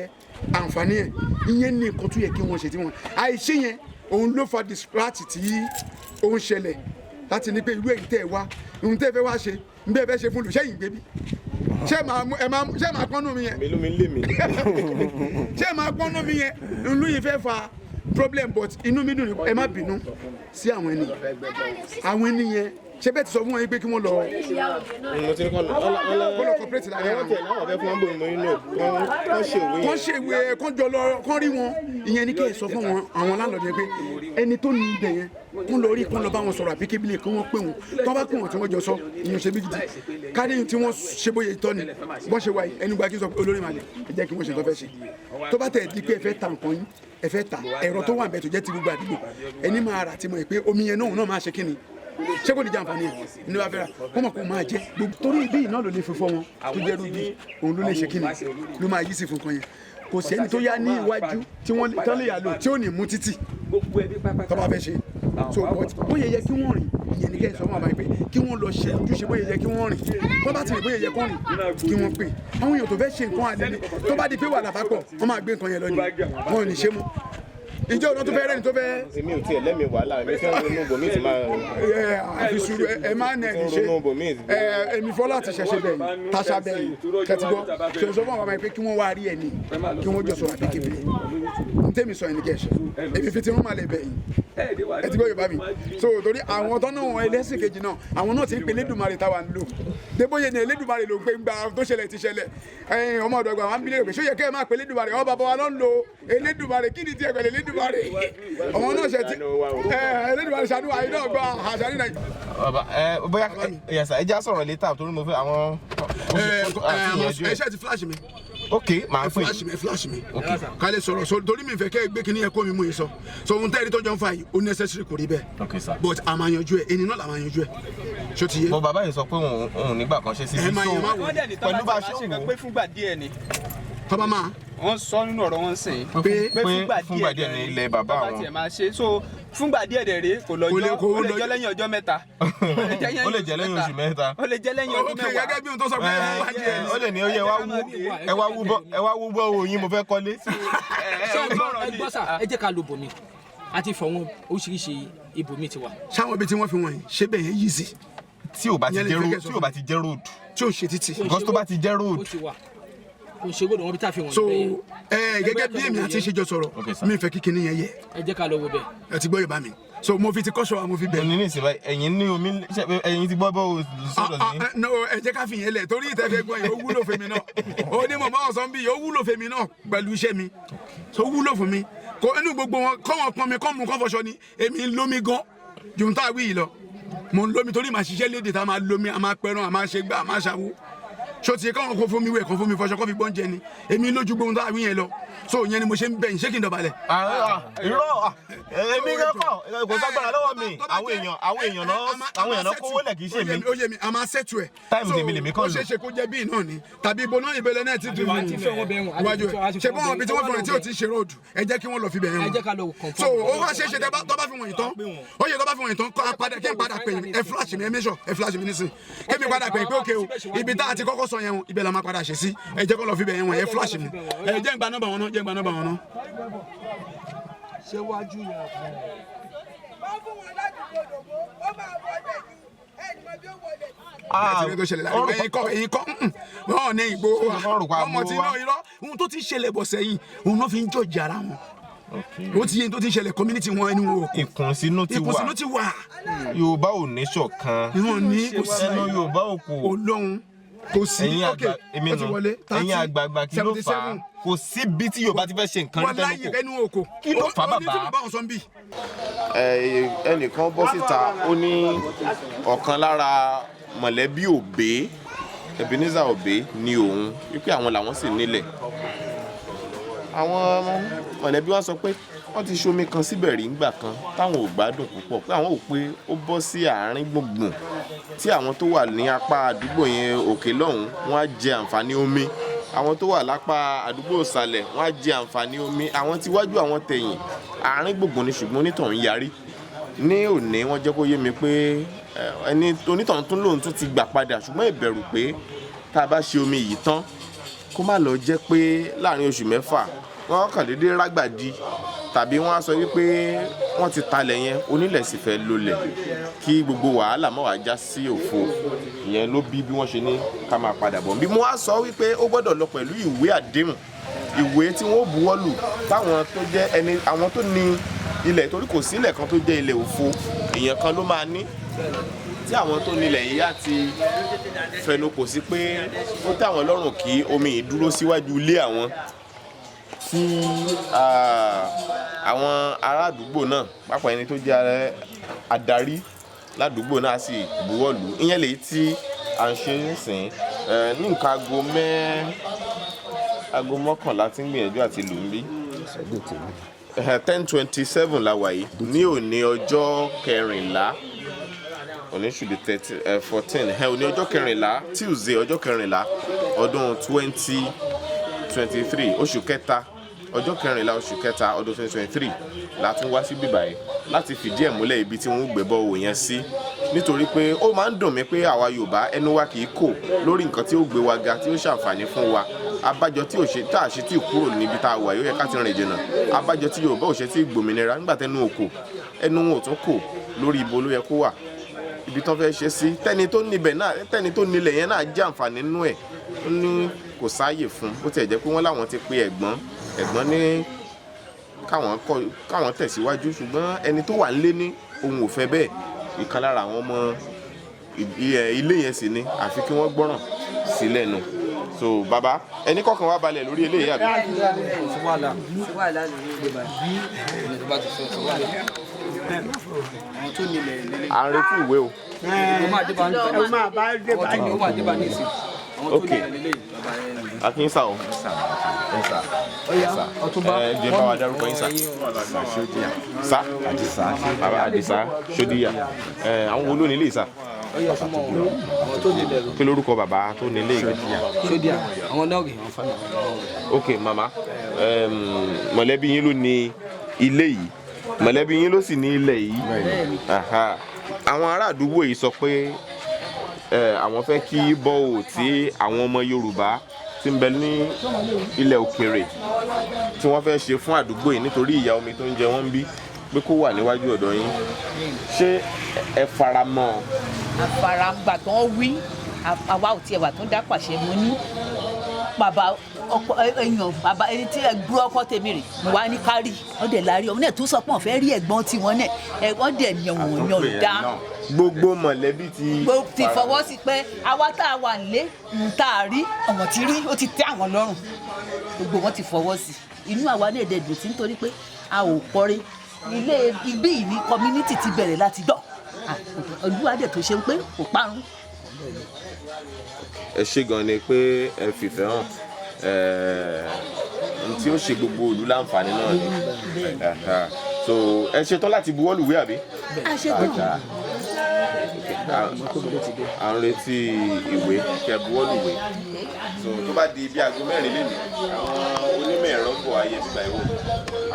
àǹfààní ẹ̀ ìyẹn ni nǹkan tó yẹ kí wọ́n ṣe tí wọ́n àìṣe yẹn òun ló fa disparity tí ó ń ṣẹlẹ̀ láti ní pé irú èyí tẹ́ ẹ wá ohun tẹ́ ẹ fẹ́ wá ṣe ń bẹ́ẹ̀ fẹ́ ṣe fún olùṣẹ́yìn gbébí ṣé máa pọ́nú mi yẹn ṣé máa pọ́nú mi yẹn ìlú yìí fẹ́ fa problem but inú mi dùn ẹ má bínú sí àwọn ẹni yẹn ṣé bẹ́ẹ̀ ti sọ fún wọn yín pé kí wọ́n lọ. mo ti ní kọ́ lọ corporate láyé àwọn tẹ̀ láwọn fẹ́ fún wọn bò mọ́ inú kán ṣe ìwé kán jọ lọ kán rí wọn ìyẹn ní kí ẹ sọ fún wọn àwọn láńlọ́ọ̀dù yẹn pé ẹni tó ní ibẹ̀ yẹn kán lọ rí kán lọ bá wọn sọ̀rọ̀ àbíkébílẹ̀ kí wọ́n pè wọn tó bá pè wọn tí wọ́n jọ sọ ìyẹn ṣe bí gidi káàdéyìn tí wọ́n ṣe bóyá ìtọ́ ni bọ́n ṣe wáyé ẹnu gba kí n sọ olórí màlẹ̀ ẹ jẹ́ kí wọ́n ṣe tó fẹ́ ṣe tó bá tẹ̀ di pé ẹ fẹ́ ta nǹkan yín ẹ fẹ́ ta ẹ̀rọ tó wà ń bẹ̀ tó jẹ́ ti gbogbo àdúgbò ẹni máa rà tí mo yẹ pé omi yẹn náà máa ṣe kí ni ṣé kò ní jẹ àǹfààní ẹ ní wàá fẹ́ra kó mọ̀ kó máa jẹ gbogbo torí ibi iná ló lè fi fọ́ wọn tó jẹ́ rúbi òun ló lè ṣe kí ni ló máa yí sí fún kan yẹn kò sí ẹni tó yá ní iwájú tí wọ́n tán lè yà lò tí ò ní mú títì tó bá fẹ́ ṣe so bóyá yẹ kí wọ́n rìn ìyẹn ní kẹ́ ẹ̀ sọ fún àbáyé pé kí wọ́n lọ ṣe ojúṣe bóyá yẹ kí wọ́n rìn tó bá ti rìn bóyá yẹ kó rìn kí wọ́n pè àwọn èèyàn tó fẹ́ ṣe nǹkan àdéhùn tó bá di pé wà lábàpọ̀ wọ́n máa gbé nǹkan yẹn lọ ni wọn ò ní ṣe mú ìjọ ọ̀nà tó fẹ́ rẹ́ni tó fẹ́. èmi ò tiẹ̀ lẹ́mi wàhálà èmi fẹ́ ronú bòmí ti máa. àfi sùúrù ẹ máa nẹ ẹni ṣe èmi fọ́ láti ṣẹ̀ṣẹ̀ bẹ́ẹ̀ tàṣà bẹ́ẹ̀ kẹtìgbọ́ ṣe sọ fún àwọn ọmọ yẹn pé kí wọ́n wá rí ẹni kí wọ́n jọ sọ̀rọ̀ àbí kébìlì n tẹ́mi sọ ẹni kẹ́ẹ̀ṣẹ̀ èmi fi ti rún màlẹ̀ bẹ́ẹ̀ yìí ẹ ti gbọ́ Yorùbá mi so torí àwọn tó náà ẹlẹ́sìn kejì náà àwọn náà ti ń pe Elédùmarè táwa ń lò débóyè ni Elédùmarè ló gbé gbà tó ṣẹlẹ̀ ti ṣẹlẹ̀ ọmọ ọ̀dọ́ àgbà wọn bí lè rè ṣó yẹ kẹ́ ẹ máa pe Elédùmarè ọ bàbá wa ló ń lo Elédùmarè kí ni tiẹ̀ pẹ̀lú Elédùmarè ọmọ náà ṣe ti Elédùmarè ṣàdúrà yìí náà gba àṣà ní Nàìjíríà. bóyá yẹsà ẹ já sọ̀rọ̀ létà torí mo fẹ́ àwọn. ẹ ṣe ti flash mi. ok màá fún yìí flash mi ká lè sọ̀rọ̀ so torí mi fẹ́ kẹ́ gbé kinní yẹn kó mi mú yín sọ so ohun tẹ́ẹ̀rí tó jọ ń fa yìí ó necessary kò rí bẹ́ẹ̀ but a máa yanjú ẹ̀ ẹni náà la máa yanjú ẹ̀ ṣó ti yé. bọ bàbá yìí sọ pé òun nígbà kan ṣe sí ibi so pẹ̀lú bá a ṣe wò. pé fúngbà díẹ̀ ni. tọ́ba máa. wọ́n sọ nínú ọ̀rọ̀ wọn sìn. pé fúngbà díẹ̀ ni ilẹ̀ bàbá wọn. bàbá tiẹ̀ máa ṣe so fúngbà díẹ̀ dẹ̀ rèé kò lọ́jọ́ ó lè jẹ́ lẹ́yìn ọjọ́ mẹ́ta. ó lè jẹ́ lẹ́yìn oṣù mẹ́ta. ó lè jẹ́ lẹ́yìn ọdún mẹ́wàá. ok gẹ́gẹ́ bí ohun tó sọ pé ó lè ní ó yẹ ẹ wá wú bọ́ owó yín mo fẹ́ kọ́lé. ẹ gbọ́ sà ẹ jẹ́ ká lo bòmí àti fọ̀wọ́n oríṣiríṣi ibòmí ti wà. sáwọn ibi tí wọ́n fi wọ̀nyí ṣé bẹ́ẹ̀ yẹn yìí sí. tí ò bá ti jẹ́ road. tí ò ṣe títì. because tó bá ti jẹ́ road. kò ṣe gbọ́dọ̀ wọn bí tá a fi wọn. so gẹ́gẹ́ bí èmi àti ṣèjọ sọ̀rọ̀ mi fẹ́ kí kinní yẹn yẹ. ẹ jẹ́ ká lọ wo bẹ́ẹ̀. ẹ ti gbọ́ Yorùbá mi so mo fi ti kọ́ṣọ́ wa mo fi bẹ̀. ní ìsìnbá ẹ̀yin ní omi ẹ̀yin ti gbọ́ bọ́ sọ̀rọ̀ sí. no ẹ jẹ́ ká fi yẹn lẹ̀ torí ìtẹ́fẹ́ gbọ́ yẹn ó wúlò fèmi náà ó ní mọ̀ báwọn sọ ń bí yẹn ó wúlò fèmi náà pẹ̀lú iṣẹ́ mi so ó wúlò fún mi kò inú gbogbo wọn kọ́ wọn pọn mi kọ́ mu kọ́ fọṣọ ni èmi ń lómi gan ju n tá a wí yìí lọ mo ń lómi torí màá ṣiṣẹ́ léde tá a máa lómi a máa pẹran a máa ṣe gbá a máa ṣàwó so ti káwọn kó fún mi wẹ̀ kó fún mi fọṣọ kó fi gbọ́n jẹ ni èmi lójú gbóhùn tó àwìn yẹn lọ so ìyẹn ni mo ṣe ń bẹ̀yìn ṣé kí n dọ̀bálẹ̀. irọ́ èmi kẹ́kọ̀ọ́ kò ságbára lọ́wọ́ mi àwọn èèyàn náà kówó lẹ̀ kì í ṣe mi. ó yẹ mi a máa ṣètò ẹ̀. táìmù tèmi lèmi kàn lò. ó ṣeé ṣe kó jẹ́ bíi náà ni tàbí ibo náà ìbẹ̀lẹ̀ náà ti dùn wájú ẹ̀ ṣe bọ́n ibi tí wọ́n fi wọ̀nyí tí ò ti ṣe róòdù ẹ jẹ́ kí wọ́n lọ fi bẹ̀ yẹn wọn. so ó wá ṣeé ṣe tó bá fi wọ̀nyí tán ó yẹ tó bá fi wọ̀nyí tán kí n padà pè yín ẹ flash mi ẹ make sure ẹ flash mi nísìn kémi padà pè yín pé òkè o ibi tá a ti kọ́kọ́ sọ yẹn o ibẹ̀ la máa padà ṣe sí ẹ jẹ́ kó lọ fi bẹ̀ yẹn wọn ẹ flash mi ẹ jẹ́ n gba nọ́mbà wọn náà jẹ́ n gba nọ́mbà wọn náà. ṣé wájú yà fún wọ́n fún wọn láti gbọdọ̀ bó ó máa wọlé ní ẹni mọ bí ó wọlé. àti tó ṣẹlẹ̀ láàrin ẹ̀yin kọ́ wọ́n ní Ìgbòho ọmọ tí náà irọ́ ohun tó ti ṣẹlẹ̀ bọ̀ sẹ́yìn òun náà fi ń jọ̀jà ara wọn ó ti yẹn tó ti ṣẹlẹ̀ community wọn ẹni wọn kò ìkùnsínú ti wà Yorùbá ò ní ṣọ̀kan kò sí Yorùbá ò kò Ọlọ́run kò sí ẹ̀yin àgbààgbà kí ló fà á kò sí bí tí Yorùbá ti fẹ́ ṣe nǹkan ní tẹnu kò kí ló fà á bàbá. ẹnìkan bọ́ síta ó ní ọ̀kan lára mọ̀lẹ́bí Òbé Ebenezer Òbé ni òun wípé àwọn làwọn sì nílẹ̀ àwọn mọ̀lẹ́bí wa sọ pé wọ́n ti ṣomi kan síbẹ̀ rí ńgbà kan táwọn ò gbádùn púpọ̀ pé àwọn ò pé ó bọ́ sí àárín gbùngbùn tí àwọn tó wà ní apá àdúgbò yẹn òkè lọ́hùn wọ́n á jẹ àǹfààní omi àwọn tó wà lápá àdúgbò ìsàlẹ̀ wọ́n á jẹ àǹfààní omi àwọn tí wájú àwọn tẹ̀yìn àárín gbùngbùn ni ṣùgbọ́n onítọ̀hún yarí ní òní wọ́n jẹ́ kó yé mi pé ẹni onítọ̀hún tún lòun tún ti gbà padà ṣùgbọ́n ìbẹ̀rù pé tá a bá ṣe omi yìí tán kó má lọ jẹ́ pé láàrin oṣù mẹ́fà wọ́n kàn déédéé rágbàdì tàbí wọ́n á sọ wípé wọ́n ti talẹ̀ yẹn onílẹ̀ sì fẹ́ lólẹ̀ kí gbogbo wàhálà má wá já sí òfo ìyẹn ló bí wọ́n ṣe ní ká máa padà bọ̀ bí mo wá sọ wípé ó gbọ́dọ̀ lọ pẹ̀lú ìwé àdéhùn ìwé tí wọ́n buwọ́ lù táwọn tó jẹ́ àwọn tó ní ilẹ̀ torí kò sí ilẹ̀ kan tó jẹ́ ilẹ̀ òfo èèyàn kan ló máa ní tí àwọn tó nílẹ̀ yìí á ti fẹnu kò sí pé ó tẹ́ àwọn lọ́rùn kí omi yìí dúró síwájú ilé àwọn tí àwọn ará àdúgbò náà pápá ẹni tó jẹ́ adarí ládùúgbò náà sì buwọ́ lù ìyẹn lèyí tí à ń ṣe nísìn ní nǹkan aago mọ́kànlá tí ń gbìyànjú àti lù ń bí 10:27 la wà yìí ní òní ọjọ́ kẹrìnlá òní ṣùdí 14 òní ọjọ́ kẹrìnlá Tuesday ọjọ́ kẹrìnlá ọdún 2023 oṣù kẹta ọjọ́ kẹrìnlá oṣù kẹta ọdún 2023 la tún wá sí bíbáyìí láti fìdí ẹ̀ múlẹ̀ ibi tí wọ́n gbẹ́bọ̀ wò yẹn sí nítorí pé ó máa ń dùn mí pé àwa Yorùbá ẹnu wa kì í kò lórí nǹkan tí ó gbé wa ga tí ó ṣàǹfààní fún wa abájọ tí tá a ṣe tí kúrò níbi tá a wà yóò yẹ ká ti rìn jìnnà abájọ tí Yorùbá ò ṣe tí gbòmìnira nígbà tẹnu òkò ẹnu wọn ò tún kò lórí ibo ló yẹ kó wà ibi tán fẹ́ ṣe sí tẹ́ni tó nílẹ̀ yẹn náà jẹ́ àǹfààní nínú ẹ̀ ó ní kò sáàyè fún bó tiẹ̀ jẹ́ pé wọ́n láwọn ti pe ẹ̀gbọ́n ní káwọn tẹ̀síwájú ṣùgbọ́n ẹni tó wà nílé ní òun ò fẹ́ bẹ́ẹ̀ ìkan lára àwọn ọmọ ilé yẹn sì ni àfi kí wọ́n gbọ́ràn sí lẹ́nu so bàbá ẹni kọ̀ọ̀kan wá balẹ̀ lórí eléyìí àbí. à ń retí ìwé o. ok akínsa o jẹ bá wa dárúkọ yín sa bàbá Àdìsá Ṣódíyà àwọn wo ló ní ilé sá kí lórúkọ bàbá tó ní ilé Ṣódíyà àwọn dọ́ọ̀gì àwọn fáwọn. ok màmá mọ̀lẹ́bí yín ló ní ilé yìí mọ̀lẹ́bí yín ló sì ní ilẹ̀ yìí àwọn ará àdúgbò yìí sọ pé àwọn fẹ́ kí bọ́ọ̀ tí àwọn ọmọ Yorùbá tí ń bẹ ní ilẹ̀ òkèèrè tí wọ́n fẹ́ ṣe fún àdúgbò yìí nítorí ìyà omi tó ń jẹ wọ́n ń bí pé kó wà níwájú ọ̀dọ̀ yín ṣé ẹ fara mọ́ ọ. àfaràǹgbà tó ń wí àwa ò tiẹ̀ wà tó ń dá pàṣẹ mo ní bàbá ọkọ èèyàn bàbá ẹni tí ẹ gbúrọ ọkọ tèmi rè mo wá ní kárí wọn dẹ̀ láàrí ọmọ náà tó sọ pé wọn fẹ́ rí ẹ̀gbọ́n tiwọn náà wọn dẹ̀ yàn dá gbogbo mọ̀lẹ́bí ti fọwọ́ sí pé àwa tá a wà nílé tá a rí ọ̀wọ̀n ti rí ó ti tẹ́ àwọn lọ́rùn gbogbo wọn ti fọwọ́ sí inú àwa náà dẹ̀ dùn sí nítorí pé a ò kọrí ilé ibí yìí ní community ti bẹ̀rẹ̀ láti gbọ́ olúwadẹ̀ tó ṣe ń pé kò parun. ẹ ṣé gan ni pé ẹ fìfẹ́ hàn tí ó ṣe gbogbo ìlú láǹfààní náà ni so ẹ ṣetán láti buwọ́lùwé àbí. a ṣetán. à ń retí ìwé kẹ buwọ́lùwé so tó bá di bí aago 4 lẹ́nu àwọn onímọ̀ ẹ̀rọ bọ̀ ayé gbígbà ìwò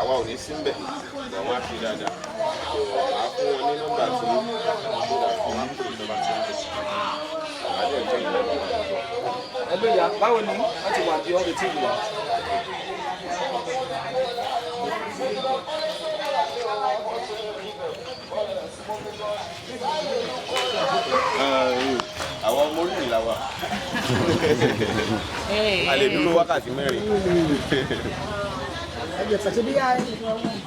àwa ò ní sí mbẹ̀ àwọn á fi dáadáa so àá fún wọn ní nọ́mbà tí wọ́n á fi ìjọba tí wọ́n fi àdé ẹ̀jẹ̀ ìlú ẹlẹ́yà báwo ni wọ́n ti wà bí ọ́ retí ìlú wa. àwọn Móríyìn la wà. A lè dúró wákàtí 4. Ẹgbẹ́ pàṣẹ bí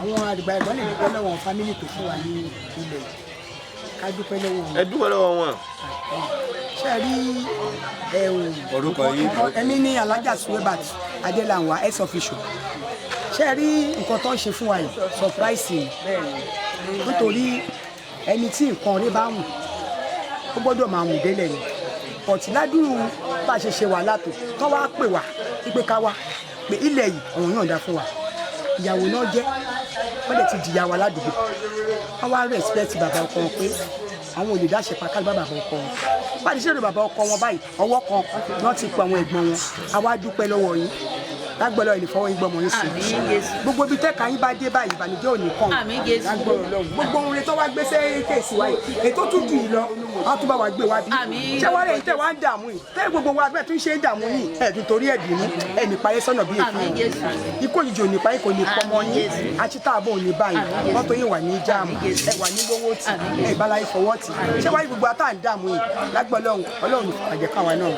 àwọn àdìgbà ẹ̀gbọ́n lè dúpẹ́ lọ́wọ́ fámìlì tó fún wa ní ilẹ̀ ká dúpẹ́ lọ́wọ́ wọn. Ẹ dúpẹ́ lọ́wọ́ wọn. Ṣé ẹ rí orúkọ yìí? Ẹ̀mí ní Alájà Suwebat Adélanwa ex official. Ṣé ẹ rí nǹkan tó ń ṣe fún wa yìí surprising nítorí ẹni tí nǹkan rí bá wù ó gbọ́dọ̀ máa wù délẹ̀ ni ọ̀tí ládùúrú bá a ṣe ṣe wà látò kán wá pè wá pípé ká wá pé ilẹ̀ yìí òun yàn dá fún wa ìyàwó náà jẹ́ wọ́n dẹ̀ ti jìyà wa ládùúgbò wọ́n wá respect bàbá ọkọ wọn pé àwọn ò lè dáṣẹ pa kálíbà bàbá ọkọ wọn bá a ti ṣèlú bàbá ọkọ wọn báyìí ọwọ́ kan wọ́n ti pa àwọn ẹ̀gbọ́n wọn a wá dúpẹ́ lọ́wọ́ yín lágbọ́lọ́ ìlú fọwọ́ yín gbọ́mọ yín sí gbogbo ibi tẹ́ka yín bá dé báyìí ìbànújẹ́ ò ní kàn lágbọ́lọ́ lọ́wọ́ gbogbo ohun tó wá gbé Kesi wáyé ètò tún jù yìí lọ wọ́n tún bá wa gbé wá bí ṣé wọ́n rẹ̀ ń tẹ̀ wá ń dààmú yìí tẹ́ gbogbo wa bẹ́ẹ̀ tún ṣe ń dààmú yìí ẹ̀dùn torí ẹ̀dùn ní ẹ̀mí parí sọ́nà bí èkó ikú òjijì ò ní parí kò ní pọmọ yín àtúntà àbọ̀ ò ní báyìí mọ́tò yín wà ní jáàmù ẹ wà ní lówó tì ẹ ìbáláyé fọwọ́ tì ṣé wáyé gbogbo àtà ń dààmú yìí lágbọ́lọ́ Ọlọ́run àjẹkáwa náà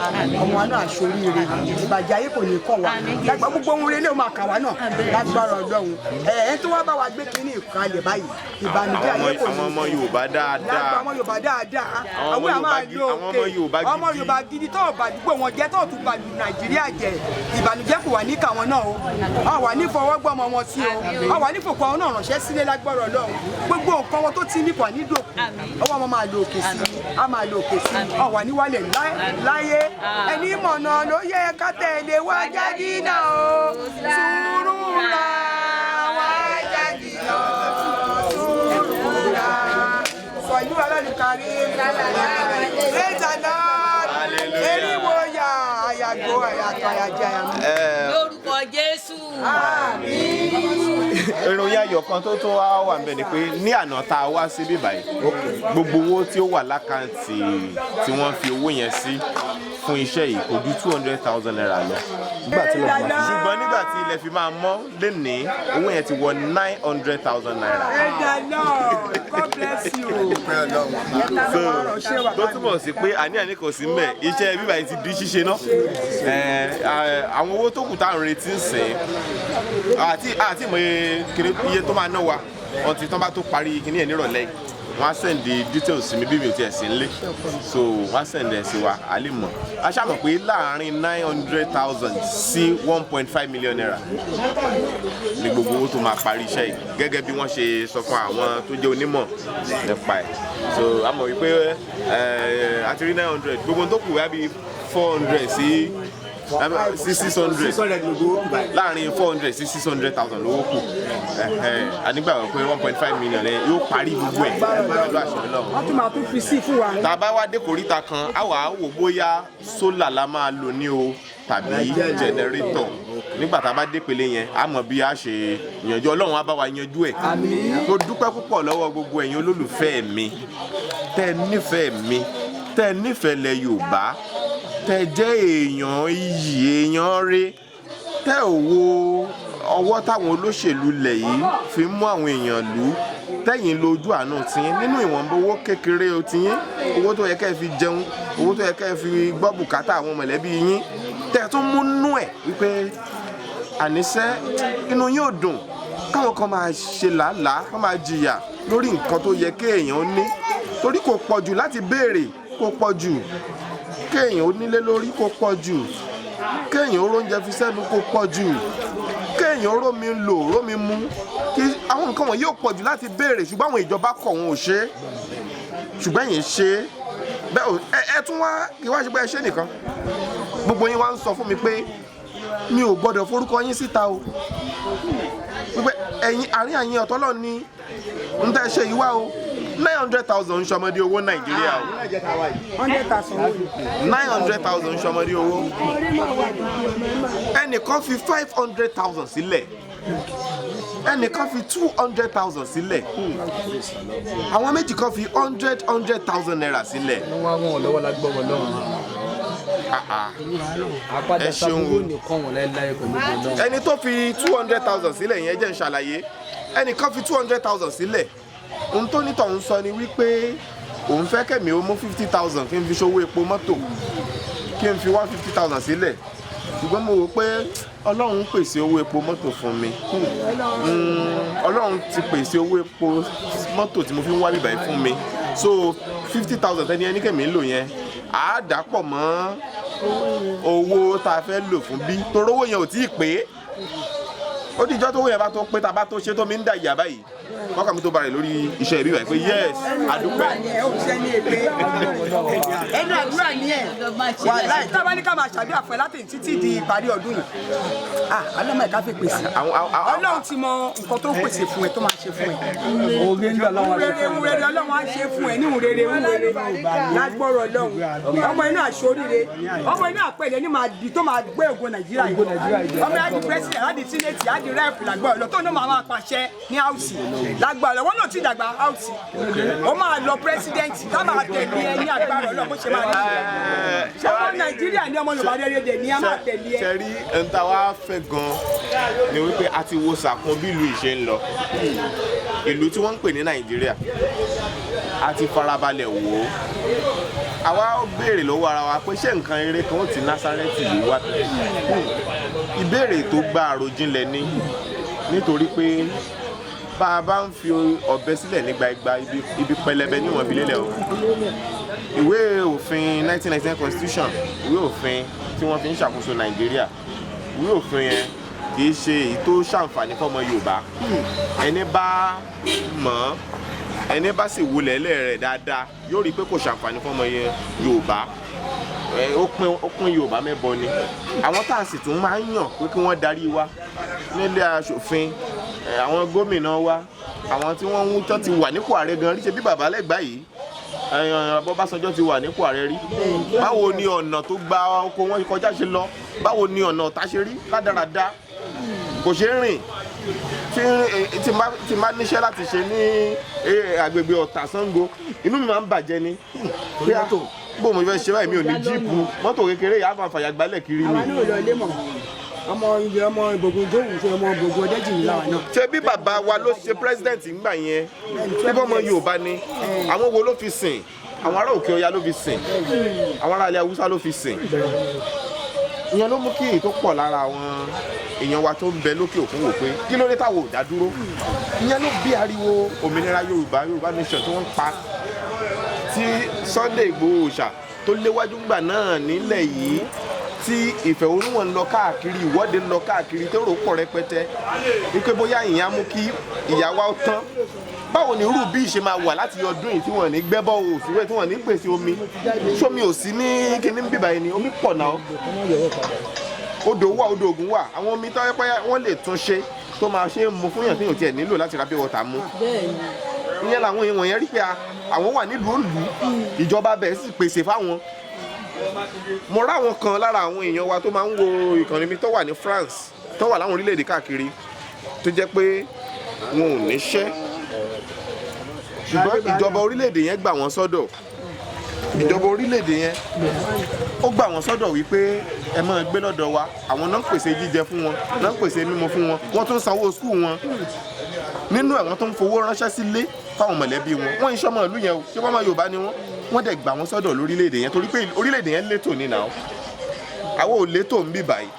ọmọ wa náà aṣoríire ìbàjẹ́ ayé kò ní kàn wá lágbà gbogbo ohun rere máa kà wá náà lágbára Ọlọ́run ẹ tó wá bá wa gbé kínní ìkàlẹ̀ báyìí ìbànújẹ́ ayé kò ní àwọn ọmọ Yorùbá dáadáa lágbà ọmọ Yorùbá dáadáa àwọn àmà àlò òkè ọmọ Yorùbá gidi tó bàdúgbò wọn jẹ tó tún bàdú Nàìjíríà jẹ ìbànújẹ́ kò wà ní kàwọn náà o wọn wà ní fọwọ́gbọ́ ọmọ wọn sí o wọn wà ní fòkò àwọn náà ránṣẹ́ sílé lágbára Ọlọ́run gbogbo nǹkan wọn tó ti ní kò ní dòkú ọwọ́ wọn máa lo òkè sí a máa lo òkè sí wọn wà ní wálẹ̀ láyé ẹni mọ̀nà ló yẹ ká tẹ̀lé wá jáde náà o sùúrùra wá jáde náà sùúrùra pẹ̀lú alálùkárí ẹ̀ẹ́dà náà eriwo ya àyàgbó àyàtọ̀ àyàjẹ́ àyàmú. Lórúkọ Jésù. Ìròyìn ayọ̀ kan tó tó wà ń bẹ̀ ni pé ní àná tá a wá sí bíbáyìí gbogbo owó tí ó wà lákàntì tí wọ́n fi owó yẹn sí fún iṣẹ́ yìí kò ju 200,000 naira lọ. Ṣùgbọ́n nígbà tí ilẹ̀ fi máa mọ́ lénìí owó yẹn ti wọ 900,000 naira. God bless you. Tó túmọ̀ sí pé àní kò sí mẹ́ iṣẹ́ bíbáyìí ti di ṣíṣe náà. Àwọn owó tó kù tá à ń retí ń sìn àti ìmọ̀ iye tó máa ná wa ọtí tán bá tó parí kíní ẹ̀ nírọ̀lẹ́ yìí wọ́n á sẹ̀ndì details sí mi bí mi ò tiẹ̀ sí nílé so wọ́n á sẹ̀ndì ẹ̀ sí wa a lè mọ̀ a ṣàmọ̀ pé láàárín 900,000 sí 1.5 million naira ní gbogbo owó tó máa parí iṣẹ́ yìí gẹ́gẹ́ bí wọ́n ṣe sọ fún àwọn tó jẹ́ onímọ̀ nípa ẹ̀ so a mọ̀ wípé a ti rí 900 gbogbo tó kù wá bí 400 sí 600 láàrin 400 sí 600,000 lówó kù anígbàgbọ́ pé 1.5 million yóò parí gbogbo ẹ̀ pẹ̀lú àṣẹ Ọlọ́run. wọ́n tún máa tún fi sí fún wa. tá a bá wá dé kòríta kan a wà á wò bóyá sólà la máa lò ní o tàbí jẹnẹrétọ̀ nígbà tá a bá dé pele yẹn a mọ̀ bí a ṣe yanjú Ọlọ́run á bá wa yanjú ẹ̀. mo dúpẹ́ púpọ̀ lọ́wọ́ gbogbo ẹ̀yin olólùfẹ́ mi tẹ́ ẹ nífẹ̀ẹ́ lẹ Yorùbá tẹ́ jẹ́ èèyàn iyì èèyàn rere tẹ́ ò wo ọwọ́ táwọn olóṣèlú lẹ̀ yìí fi mú àwọn èèyàn lù ú tẹ́yìn lójú àánú tiyín nínú ìwọ̀nba owó kékeré tiyín owó tó yẹ kẹ́ ẹ fi jẹun owó tó yẹ kẹ́ ẹ fi gbọ́ bùkátà àwọn mọ̀lẹ́bí yín tẹ́ ẹ tún mú nú ẹ̀ wípé àníṣe inú yín ò dùn káwọn kan máa ṣe làálàá kán máa jìyà lórí nǹkan tó yẹ kéèyàn ní torí kò pọ̀jù láti béèrè kò pọ̀jù kéèyàn ó nílé lórí kò pọ̀ jù kéèyàn ó róúnjẹ fi sẹ́nu kò pọ̀ jù kéèyàn ó rómi lò rómi mu kí àwọn nǹkan wọ̀nyí ò pọ̀ jù láti béèrè ṣùgbọ́n àwọn ìjọba kọ̀ wọn ò ṣe é ṣùgbọ́n ẹ̀yin ṣe é bẹ́ẹ̀ ẹ tún wá kí wá ṣe pé ẹ ṣe nìkan gbogbo yín wá ń sọ fún mi pé mi ò gbọ́dọ̀ forúkọ yín síta o wípé ẹ̀yin àárín àyìn ọ̀tọ́lọ́ ni ń tẹ́ ṣe yìí wá o 900,000 ṣọmọdé owó Nàìjíríà o 900,000 ṣọmọdé owó ẹnìkan fi 500,000 sílẹ̀ ẹnìkan fi 200,000 sílẹ̀ àwọn méjì kan fi 100,000 naira sílẹ̀. wọ́n wá wọn lọ́wọ́ lágbọ́ wọn lọ́wọ́ ẹ ṣeun ẹni tó fi 200,000 sílẹ̀ yẹn jẹ́ ń ṣàlàyé ẹnìkan fi 200,000 sílẹ̀ ohun tó nítọ̀ ń sọ ni wípé òun fẹ́ kẹ́mi ó mú 50,000 kí n fi ṣòwò epo mọ́tò kí n fi 150,000 sílẹ̀ ṣùgbọ́n mo wò pé Ọlọ́run pèsè owó epo mọ́tò fún mi Ọlọ́run ti pèsè owó epo mọ́tò tí mo fi ń wá bíbáyìí fún mi so 50,000 tẹ́ni ẹni kẹ́mi ń lò yẹn àá dàpọ̀ mọ́ owó tá a fẹ́ lò fún bí torí owó yẹn ò tí ì pé ó dìjọ́ tó owó yẹn bá tó pé tá a bá tó ṣe tó mi ń dà ìyá báyìí kọ́kà mi tó bá rẹ̀ lórí iṣẹ́ ìbí báyìí pé yes àdúpẹ́. ẹnu àdúrà ni ẹ wàláì tá a bá ní ká máa ṣàdúrà fún ẹ láti títí di ìparí ọdún yìí ọlọ́mọ ẹ̀ka fi pèsè Ọlọ́run ti mọ nǹkan tó pèsè fún ẹ tó máa ṣe fún ẹ. Òrèrè Ọlọ́run á ṣe fún ẹ ní òrèrè lágbọ́rọ̀ Ọlọ́run ọmọ inú àṣoríire ọmọ inú àpẹẹrẹ ní máa di tó máa gbé ògo Nàìjíríà yìí ọmọ yẹn di president á di senate á di rep lágbọ́rọ̀ Ọlọ́run tó ní máa pàṣẹ ní house lágbára wọn náà ti dàgbà áùtì ó máa lọ pírẹsidẹ́ǹtì ká máa tẹ̀lé ẹ ní agbára Ọlọ́run bó ṣe máa rí ọmọ Nàìjíríà ní ọmọ Yorùbá rere ní a máa tẹ̀lé ẹ. ṣe rí ẹni tá a wá fẹ́ gan-an ni wípé a ti wo sàkún bí ìlú ìṣe ń lọ ìlú tí wọ́n ń pè ní Nàìjíríà a ti farabalẹ̀ wò ó àwa ó béèrè lọ́wọ́ ara wa pé ṣé nǹkan eré kan ó ti Násárẹ́tì yìí wá ìbéèrè tó gba àròjinlẹ̀ ni nítorí pé bá a bá ń fi ọ̀bẹ sílẹ̀ nígbà igba ibi pẹlẹbẹ níwọ̀n fi lélẹ̀ o ìwé òfin 1999 constitution ìwé òfin tí wọ́n fi ń ṣàkóso Nàìjíríà ìwé òfin yẹn kì í ṣe èyí tó ṣàǹfààní fọ́mọ Yorùbá ẹni bá mọ̀ ẹni bá sì wulẹ̀ ẹlẹ́ rẹ̀ dáadáa yóò rí i pé kò ṣàǹfààní fọ́mọ Yorùbá ó pín Yorùbá mẹ́bọ ni àwọn tá a sì tún máa ń yàn pé kí wọ́n darí wa nílé aṣòfin àwọn gómìnà wa àwọn tí wọ́n ń tọ́ ti wà nípò ààrẹ gan rí ṣe bí bàbá lẹ́gbàá yìí Ọbásanjọ́ ti wà nípò ààrẹ rí báwo ni ọ̀nà tó gba oko wọn kọjá ṣe lọ báwo ni ọ̀nà ọ̀tá ṣe rí ládàradà kò ṣe rìn tí má níṣẹ́ láti ṣe ní agbègbè Ọ̀tà Ṣàngó inú mi máa ń bàjẹ́ ni bó mo fẹ́ ṣe báyìí mi ò ní jíìpù mọ́tò kékeré yìí á máa fàyà gbálẹ̀ kiri ni. àwa náà lọ ilé mọ̀ ọmọ ìgbògun jóhùn ṣe ọmọ ìgbògun ọdẹ́jì ńlá wa náà. ṣé bí bàbá wa ló ṣe president ńgbà yẹn bí bọ́mọ Yorùbá ni àwọn wo ló fi sìn àwọn ará Òkè Ọya ló fi sìn àwọn ará ilẹ̀ Haúsá ló fi sìn ìyẹn ló mú kí èyí tó pọ̀ lára àwọn èèyàn wa tó ń bẹ lókè òkun wò pé kí ló dé táwọn ò dá dúró ìyẹn ló bí ariwo òmìnira Yorùbá nation tí wọ́n ń pa tí Sunday Igboho Òòṣà tó léwájú gbà náà nílẹ̀ yìí tí ìfẹ̀hónúhàn ń lọ káàkiri ìwọ́de ń lọ káàkiri tó rò pọ̀ rẹpẹtẹ wípé bóyá ìyẹn á mú kí ìyà wa ó tán báwo ni irú bí ìṣe máa wà láti ọdún yìí tí wọ́n ní gbẹ́bọ́ òsùwẹ̀ tí wọ́n ní pèsè omi sómi ò sí ní kíní bíbá yìí ni omi pọ̀ náà odò wà odò Ògùn wà àwọn omi tó yẹ pé wọ́n lè tún ṣe tó máa ṣe é mu fún yàn tí yóò tiẹ̀ nílò láti ra pure water mu ìyẹn làwọn èèyàn wọ̀nyẹn rí pé àwọn wà nílùú òlù ìjọba bẹ̀ sì pèsè fáwọn mo ráwọn kan lára àwọn èèyàn wa tó máa ń wo ìkànnì mi tó wà ní France tó wà láwọn orílẹ̀-èdè káàkiri tó jẹ́ pé wọn ò níṣẹ́ ṣùgbọ́n ìjọba orílẹ̀-èdè yẹn gbà wọ́n sọ́dọ̀ ìjọba orílẹ̀-èdè yẹn ó gbà wọ́n sọ́dọ̀ wípé ẹ máa gbé lọ́dọ̀ wa àwọn náà ń pèsè jíjẹ fún wọn náà ń pèsè mímu fún wọn wọ́n tún sanwó skul wọn nínú ẹ̀ wọ́n tún ń fowó ránṣẹ́ sílé fáwọn mọ̀lẹ́bí wọn wọ́n iṣẹ́ ọmọ ìlú yẹn o ṣé wọ́n máa Yorùbá ni wọ́n dẹ̀ gbà wọ́n sọ́dọ̀ lórílẹ̀-èdè yẹn torí pé orílẹ̀-èdè yẹn létò ní nà ó àwọn ò létò ń bì báyìí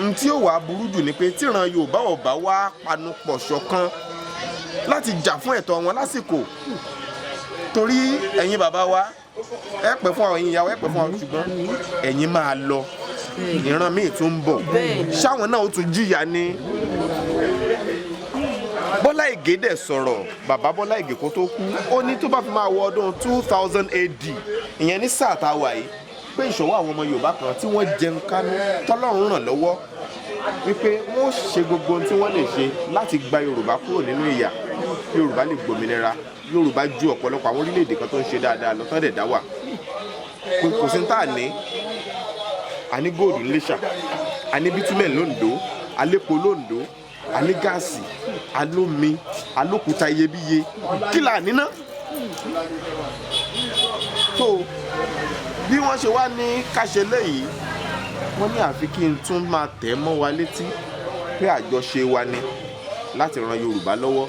n tí ó wà burú jù ni pé tíran Yorùbá ọ̀bá wá panupọ̀ ṣọ̀kan láti jà fún ẹ̀tọ́ wọn lásìkò torí ẹ̀yin bàbá wa ẹ pẹ́ fún àwọn ìyàwó ẹ pẹ́ fún àwọn ṣùgbọ́n ẹ̀yin máa lọ ìran míì tún ń bọ̀ ṣáwọn náà ó tún jìyà ni Bọ́lá Ìgè dẹ̀ sọ̀rọ̀ bàbá Bọ́lá Ìgè kó tó kú ó ní tó bá fi máa wọ ọdún 2000 AD ìyẹn ní sáà tá a wà yìí pé ìṣòwò àwọn ọmọ Yorùbá kan tí wọ́n jẹun kánú tọ́lọ́run ràn lọ́wọ́ wípé wọ́n ṣe gbogbo ohun tí wọ́n lè ṣe láti gba Yorùbá kúrò nínú ìyà kí Yorùbá lè gbòmìnira Yorùbá ju ọ̀pọ̀lọpọ̀ àwọn orílẹ̀-èdè kan tó ń ṣe dáadáa lọ tán dẹ̀ dá wà kò sí ní tá à ní àní góòlù ńlẹ́ṣà àní bítúmẹ̀ lóńdó àlépo lóńdó àní gáàsì alómi alókúta iyebíye kí là níná tó bí wọ́n ṣe wá ní káṣe léyìí wọ́n ní àfi kí n tún máa tẹ̀ mọ́ wa létí pé àjọṣe wa ni láti ran Yorùbá lọ́wọ́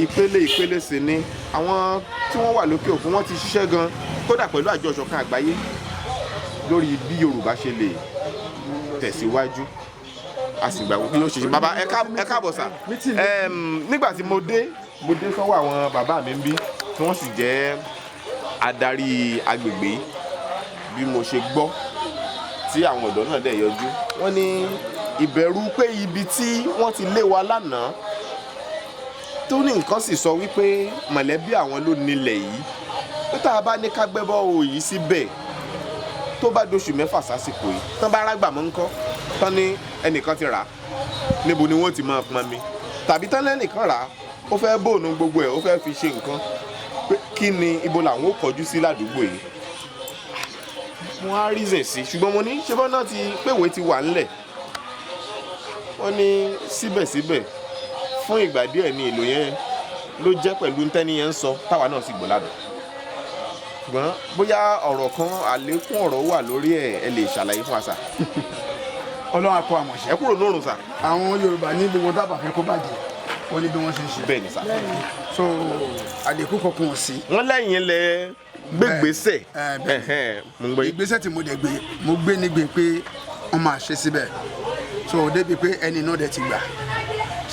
ìpele sí ni àwọn tí wọ́n wà lókè òkun wọ́n ti ṣiṣẹ́ gan kódà pẹ̀lú àjọ ìṣọ̀kan àgbáyé lórí bí Yorùbá ṣe lè tẹ̀síwájú a sì gbà wípé ó ṣe ṣe bàbá ẹ káàbọ̀ sà nígbà tí mo dé sọ́wọ́ àwọn bàbá mi ń bí tí wọ́n sì jẹ́ adarí agbègbè bí mo ṣe gbọ́ tí àwọn ọ̀dọ́ náà dẹ̀ yọjú wọ́n ní ìbẹ̀rù pé ibi tí wọ́n ti lé wa lánàá tó ní nǹkan sì sọ wípé mọ̀lẹ́bí àwọn ló nílẹ̀ yìí pé tá a bá ní ká gbẹ́bọ́ òòyì síbẹ̀ tó bá doṣù mẹ́fà sásìkò yìí tán bá rágbà mọ́ ńkọ́ tán ní ẹnìkan ti rà á níbo ni wọ́n ti máa pọn mi tàbí tán lẹ́nìkan rà á ó fẹ́ bóònù gbogbo ẹ̀ ó fẹ́ fi ṣe nǹkan pé kí ni ibo làwọn ó kọjú sí ládùúgbò yìí mo á reason sí ṣùgbọ́n mo ní ṣé bọ́n náà ti péwèé ti wà ńlẹ̀ wọ́n ní síbẹ̀síbẹ̀ fún ìgbà díẹ̀ ni èlò yẹn ló jẹ́ pẹ̀lú ntẹ́ni yẹn ń sọ táwa náà sì gbọ́ ládùn ṣùgbọ́n bóyá ọ̀rọ̀ kan àlékún ọ̀rọ̀ wà lórí ẹ lè ṣàlàyé fún wa sà. Ọlọ́run akọ àmọ̀ṣẹ́. ẹ kúrò lórun sà. àwọn Yorùbá ní gbogbo dábàá fẹ́ kó bàjẹ́ wọ́n ní bí wọ́n ṣe ń ṣe. bẹ́ẹ̀ ni sà. so àlékún kankan ò sí. wọ́n lẹ́yìn lẹ gbégbèsè. ìgbésẹ̀ tí mo dẹ̀ gbé mo gbé nígbè pé wọ́n máa ṣe síbẹ̀ so débi pé ẹni náà dẹ̀ ti gbà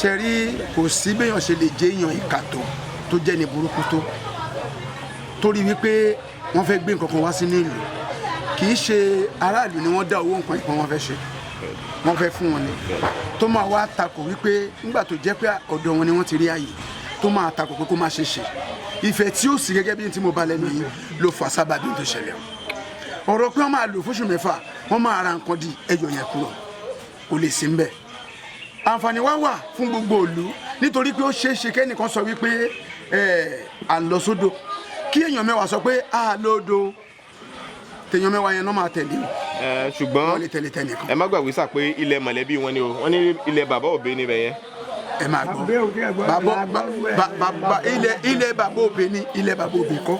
ṣe rí kò sí béèyàn ṣe lè jẹ́ èèyàn ìkà tó jẹ́ ní burúkú tó torí wípé wọ́n fẹ́ gbé nǹkan kan wá sí ní ìlú kì í ṣe aráàlú ni wọ́n dá owó nǹkan ìpọn wọn fẹ́ ṣe wọ́n fẹ́ fún wọn ni tó máa wá takò wípé nígbà tó jẹ́ pé ọ̀dọ̀ wọn ni wọ́n ti rí ààyè tó máa takò pé kó má ṣe ṣe ìfẹ́ tí ó sì gẹ́gẹ́ bí tí mo bá lẹ́nu yìí ló fà sábàbí tó ṣẹlẹ̀ ọ̀rọ̀ pé wọ́n máa lò fóṣù mẹ́fà wọ́n máa ra nǹkan di ẹyọ yẹn kúrò kò lè sí mbẹ̀ àǹfààní wá wà fún gbogbo ìlú nítorí pé ó ṣeé ṣe kẹ́nìkan sọ wípé à ń lọ sódò kí èèyàn mẹ́wàá sọ pé a lódo tèèyàn mẹ́wàá yẹn náà máa tẹ̀lé o. ṣùgbọ́n ẹ má gbàgbé sà pé ilẹ̀ mọ̀lẹ́bí wọn ni o wọ́n ní ilẹ̀ bàbá òbí níbẹ̀ yẹn. ẹ máa gbọ́ ilẹ̀ bàbá òbí ni ilẹ̀ bàbá òbí kọ́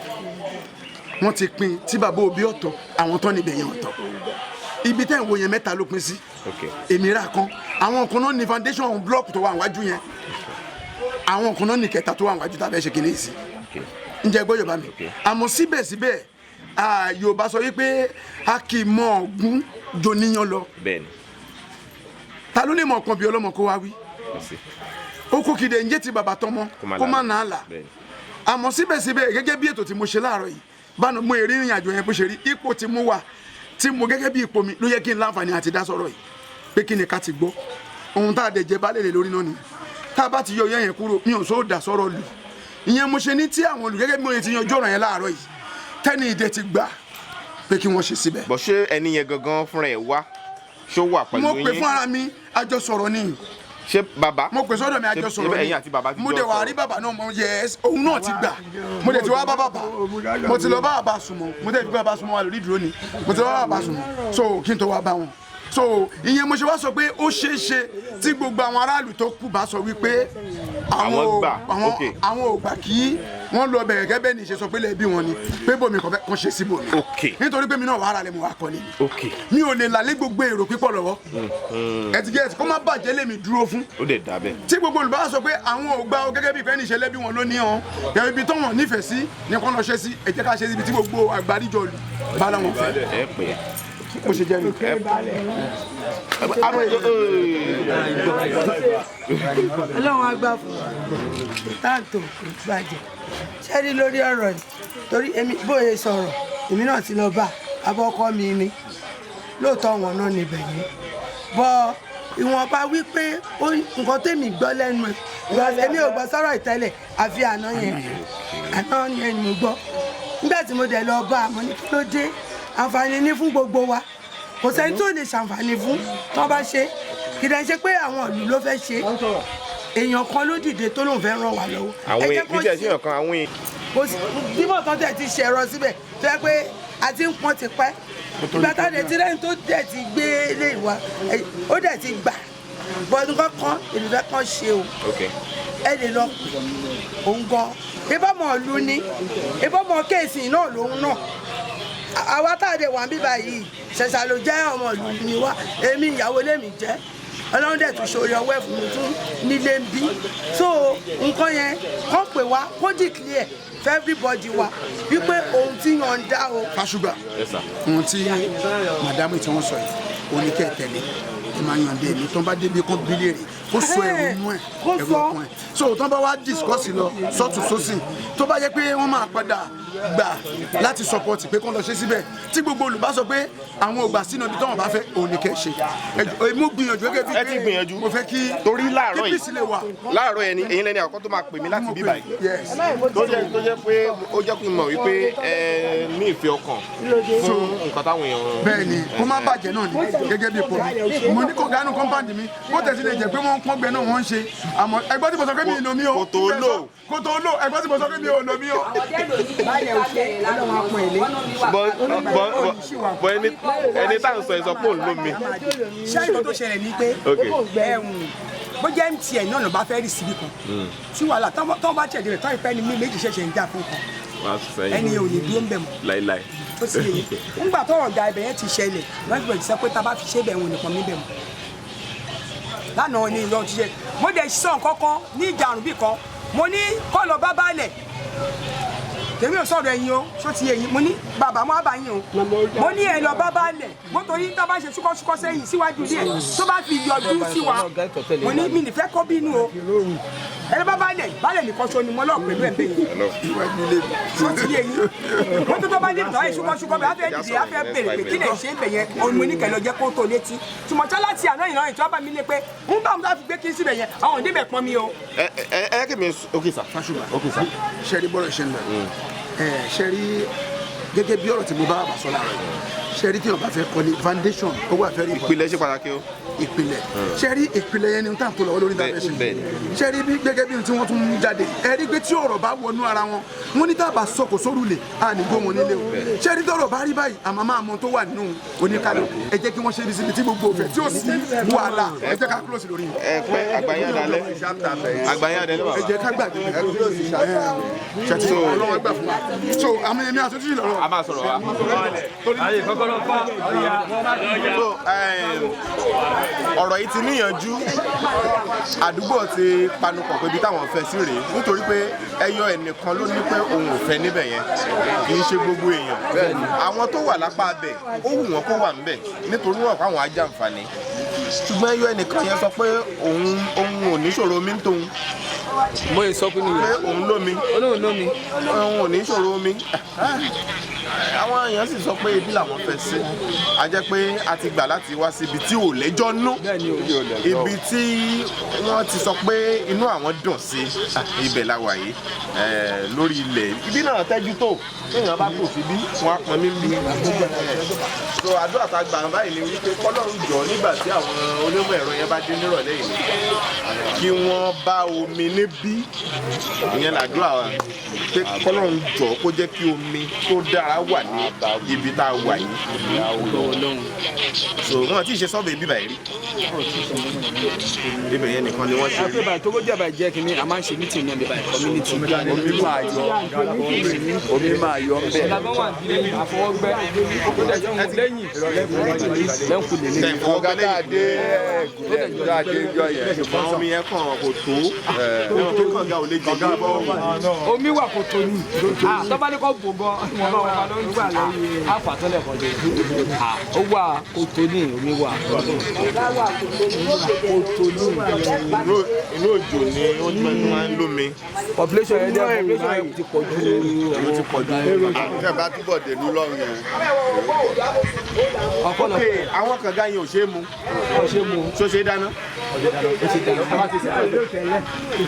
wọ́n ti pín tí bàbá òbí ọ̀tọ̀ àwọn tán níbẹ̀ yẹn ọ̀tọ̀ ibi tẹ́ ń wo yẹn mẹ́ta ló pín sí èmi rà kan àwọn kan náà ní foundation block tó wà níwájú yẹn àwọn kan náà ní kẹta tó wà níwájú tàbí ẹ ṣe kìíní sí ǹjẹ́ gbọ́ Yorùbá mi àmọ́ síbẹ̀síbẹ̀ Yorùbá sọ wípé a kì í mọ ọ̀gún jòníyàn lọ ta ló lè mọ ọkàn bí ọlọ́mọ kó wá wí ó kó kìdè ǹjẹ́ ti bàbá tọmọ kó má nà á là àmọ́ síbẹ̀síbẹ̀ gẹ́gẹ́ bí ètò tí mo ṣe láàárọ̀ yìí bánu mo èrè ìrìn àjò yẹn bó ṣe rí ipò tí mo wà tí mo gẹ́gẹ́ bí ipò mi ló yẹ kí n láǹfààní àti dá sọ̀rọ̀ yìí pé kí ni ká ti gbọ́ ohun tá a dẹ̀ jẹ́ bá lè lè lórí náà nìyẹn tá a bá ti yọ yẹn kúrò mi ò sọ dà sọ̀rọ̀ lù ìyẹn mo ṣe ní tí àwọn olùgẹ́gẹ́ bí mo ti yanjú ọ̀rọ̀ yẹn láàárọ̀ yìí tẹ́ni ìdẹ ti gbà pé kí wọ́n ṣe síbẹ̀. bọ̀ ṣé ẹni yẹn gangan fúnra ẹ̀ wá ṣó wà pẹ̀lú yín. mo pè fún ara mi àjọ sọ̀rọ̀ ni. ṣé bàbá. mo pè sọ́dọ̀ mi àjọ sọ̀rọ̀ ni. ẹ̀yin àti bàbá ti jọ sọ̀rọ̀. mo dẹ̀ wà rí bàbá náà mo yẹ òun náà ti gbà mo dẹ̀ ti wá bá bàbá mo ti lọ bá bàbá sùnmọ́ mo dẹ̀ fi bá bàbá sùnmọ́ wa lórí ìdúró ni mo ti lọ bá bàbá sùnmọ́ so kí n tó wá bá wọn so ìyẹn mo ṣe wá sọ pé ó ṣeé ṣe tí gbogbo àwọn aráàlú tó kù bá sọ wípé àwọn ò gbà kí wọ́n lọ bẹ̀rẹ̀ gẹ́gẹ́ bẹ́ẹ̀ ni ṣe sọ pé lẹ́ẹ̀bí wọn ni pé bòmí kan ṣe sí bòmí nítorí pé mi náà wàhálà lè mú wa kọ́ ni mi ò lè lálé gbogbo èrò pípọ̀ lọ́wọ́ ẹ̀tìgẹ́tì kó má bàjẹ́ lèmi dúró fún tí gbogbo olùbá sọ pé àwọn ò gbà gẹ́gẹ́ bí ìfẹ́ ní ìṣẹ̀lẹ̀ bí wọn ló ní hàn ẹ̀rọ ibi tó wọn nífẹ̀ẹ́ sí ni kò lọ ṣe sí ẹ jẹ́ ká ṣe síbi tí gbogbo àgbáríjọ lù bá láwọn fẹ́ mo ṣe jẹ́ ọlọ́run agbá fún táàtò ìbàjẹ́ ṣẹ́rí lórí ọ̀rọ̀ yìí torí èmi bóyá sọ̀rọ̀ èmi náà ti lọ bá abọ́kọ́ mi ni lóòótọ́ wọn náà níbẹ̀ yẹn bọ́ ìwọ̀nba wípé nǹkan tèmi gbọ́ lẹ́nu ẹ̀ èmi ò gbọ́ sọ̀rọ̀ ìtẹ́lẹ̀ àfi àná yẹn ni mo gbọ́ nígbà tí mo dẹ̀ lọ bá àmọ́ ní kí ló dé àǹfààní ní fún gbogbo wa kò sẹ́ni tó lè ṣàǹfààní fún tí wọ́n bá ṣe kì í dẹ̀ ṣe pé àwọn ìlú ló fẹ́ ṣe èèyàn kan ló dìde tó lóun fẹ́ ràn wá lọ́wọ́. àwọn ìpínlẹ̀ sí ọ̀kan àwọn èèyàn. bímọ kan tẹ̀ ti ṣẹ̀rọ síbẹ̀ tó yẹ pé a ti ń pọ́n ti pẹ́ ìgbà tá a dẹ̀ ti rẹ́ni tó dẹ̀ ti gbé lé ìwà ó dẹ̀ ti gbà bọ́dún kankan èlò fẹ́ kàn ṣe o ẹ lè lọ òun gan ìbámọ̀ ìlú ni ìbámọ̀ Kesi náà lòun náà àwa tá a dé wà ń bíbá yìí ṣẹ̀ṣà ló jẹ́ ọmọ ìlú ni wá èmi ìyàwó lèmi jẹ́ ọlọ́run dẹ̀ tún ṣòro ọwọ́ ẹ̀fún mi tún nílé ń bí so nǹkan yẹn kọ́ pé wá kó declare for everybody wa wípé ohun tí yàn ń dá o. Fáṣùgbà ohun tí màdámù tí wọ́n sọ yìí oníkẹ́ tẹ̀lé ẹ máa yàn dé mi tó ń bá débi kó bílẹ̀ rè kó sọ ẹ̀rù inú ẹ̀ ẹ̀rù ọkàn ẹ̀ so tó ń bá wá discuss lọ sọ́tún sósìn tó bá yẹ pé wọ́n máa padà gbà láti support pé kó lọ ṣe síbẹ̀ tí gbogbo olùbá sọ pé àwọn ò gbà sínú ibi tọ́wọ́n bá fẹ́ òun ni kẹ́ ṣe mo gbìyànjú gẹ́gẹ́ bí ẹ ti gbìyànjú mo fẹ́ kí torí láàárọ̀ kí peace lè wà. láàárọ̀ ẹni èyí lẹ́ni àkọ́kọ́ tó máa pè mí láti bí báyìí tó jẹ́ pé ó jẹ́ kí n mọ̀ wípé ẹ ní ìfẹ́ ọkàn fún nǹkan táwọn èèyàn. bẹ́ẹ̀ ni kó má bàjẹ́ náà ni gẹ́gẹ́ bí ipò mi mo ní kò gánú compound mi bó tẹ̀sí lè jẹ́ pé wọ́n ń pọ́n gbẹ náà wọ́n ń ṣe àmọ́ ẹgbẹ́ tí mo sọ pé mi ì lomi o kò tó lò ẹgbẹ́ tí mo sọ pé mi ò lomi o. bọ ẹni tá à ń sọ ìsọ pé òun lomi. ṣé ìgbà tó ṣẹlẹ̀ ni pé bó jẹ́ MTN náà ló bá fẹ́ rí síbí kan tí wàhálà tó bá tẹ̀lé rẹ̀ tó ìpẹ́ ni mí méjì ṣẹ̀ṣẹ̀ ń jà fún kan ẹni ò ní dúró ń bẹ̀ mọ́ láíláí. tó sì yẹ nígbà tọ́rọ̀ ọjà ibẹ̀ yẹn ti ṣẹlẹ̀ lọ́gbẹ̀ẹ́ ti sọ pé tá a bá fi ṣe bẹ̀ wọn nìkan níbẹ̀ mọ́ lánàá ni ìlọ ti ṣe mo dẹ̀ sọ nǹkan kan ní ìjà àrùn bì kan mo ní kọ́ lọ bá baálẹ̀ tèmi ò sọ̀rọ̀ ẹ̀yin o ṣó ti ẹ̀yin mo ní bàbá mo bá yín o mo ní ẹ̀ lọ bá baálẹ̀ mo torí tá a bá ṣe ṣúkọ́ṣúkọ́ sẹ́yìn síwájú díẹ̀ tó bá fi yọjú sí wa mo ní mi nìfẹ́ kọ́ bínú o ẹ lọ bá baálẹ̀ nìkan ṣo ni mo lọ pẹ̀lú ẹ̀ bẹ́ẹ̀ ṣó ti ẹ̀yin mo tó bá dé tọ́ ẹ̀ ṣúkọ́ṣúkọ́ bẹ́ẹ̀ afẹ́ dìde afẹ́ bèrè pé kí lè ṣe é bẹ̀ yẹn òun mo ní kẹlẹ́ jẹ́ kó tó létí tùmọ̀tá láti àná ìran ìtura bá mi lé pé ń bá mi láti gbé kí n síbẹ̀ yẹn àwọn òde bẹ̀ pọ́n mi o. ẹ kí mi ok sir ṣe rí bọ́rọ̀ ṣe ń lọ ṣe rí gẹ́gẹ́ bí ọ̀rọ̀ tí mo bá wà sọ láàárọ̀ ṣe rí tí wọ́n bá fẹ́ kọ́ ni foundation ó wà fẹ́ rí ìpìlẹ̀ ṣe pàtàkì o. ìpìlẹ̀ ṣe rí ìpìlẹ̀ yẹn ni tá à ń tó lọ́wọ́ lórí foundation ṣe rí bí gẹ́gẹ́ bí tí wọ́n tún ń jáde ẹ rí pé tí ọ̀rọ̀ bá wọnú ara wọn wọ́n ní tá a bá sọkò sórùlé a ní gbó wọn nílé o ṣe rí tọ̀rọ̀ bá rí báyìí àmọ́ máa mọ tó wà nínú oníkàlù ẹ jẹ́ kí wọ́n ṣe ibi síbi tí gbogbo òfẹ́ tí ó sì wàhálà ẹ jẹ́ ká close lórí. ẹ pẹ àgbáyé adalẹ ẹ jẹ́ ká gbàgbé ṣètò ọlọ́wọ́ gbà fún wa so àmì ẹ̀mí àtúntò ìlọrọ. a máa sọ̀rọ̀ wa. ayé kọ́kọ́rọ́ fà. ọ̀rọ̀ yìí ti níyànjú àdúgbò ti panupọ̀ pé ibi táwọn fẹ́ sí rèé nítorí pé ẹyọ ẹnìkan ló ní pé òun ò fẹ́ níbẹ̀ yẹn kì í ṣe gbogbo èèyàn àwọn tó wà lápá abẹ ó wù wọ́n kó wà níbẹ̀ nítorí wọn kó àwọn ajàǹfààní ṣùgbọ́n ẹyọ ẹnìkan yẹn sọ pé òun ò ní ṣòro omi ń tóun mo yẹ sọ pé pé òun lómi olóhùn lómi òun ò ní ṣòro omi àwọn èèyàn sì sọ pé ibi làwọn fẹ́ sí a jẹ́ pé a ti gbà láti wá síbi tí ò lẹ́jọ́ nú ibi tí wọ́n ti sọ pé inú àwọn dùn sí ibẹ̀ la wà yìí lórí ilẹ̀ ibi náà tẹ́jú tó èèyàn bá kò síbí wọ́n á pọn mí bí. so àdúrà tá a gbà báyìí ni wípé kọ́lọ́run jọ nígbà tí àwọn onímọ̀ ẹ̀rọ yẹn bá dé nírọ̀lẹ́ yìí kí wọ́n bá omi níbí ìyẹn làdúrà pé kọ́lọ́run jọ kó jẹ́ kí omi tó dára wà ní ibi tá a wà yìí. so wọn ti ṣe sọ́ọ̀bù ibi báyìí rí ibẹ̀ yẹn nìkan ni wọ́n ṣe. àti ìbàdàn tó kó jẹ́ àbàjẹ́ kínní a máa ń ṣe mítìn náà níbàyìí community. omi máa yọ ń bẹ̀. ìlànà wà ní àfọwọ́gbẹ́ lẹ́yìn lẹ́yìn ọ̀gá dé ìjọ yẹn. àwọn omi yẹn kàn kò tó ẹ̀rọ tó kàn ga ò lè jẹ́ bọ́. omi wà kò tó ní tọ́ba ní kò bò gan wọn bá wọn ló ń gbà lẹ́yìn àfàtọ́lẹ̀ kan dé ó wà kò tó ní omi wà kò tó ní. inú òjò ni ó ti máa ń lómi. population yẹn jẹ́ population yẹn ti pọ̀ jù. ó ti pọ̀ jù. àfẹ́ bá túbọ̀ dèlú lọ́rùn yẹn. ok àwọn kànga yẹn ò ṣe é mu. ṣó ṣe é dáná.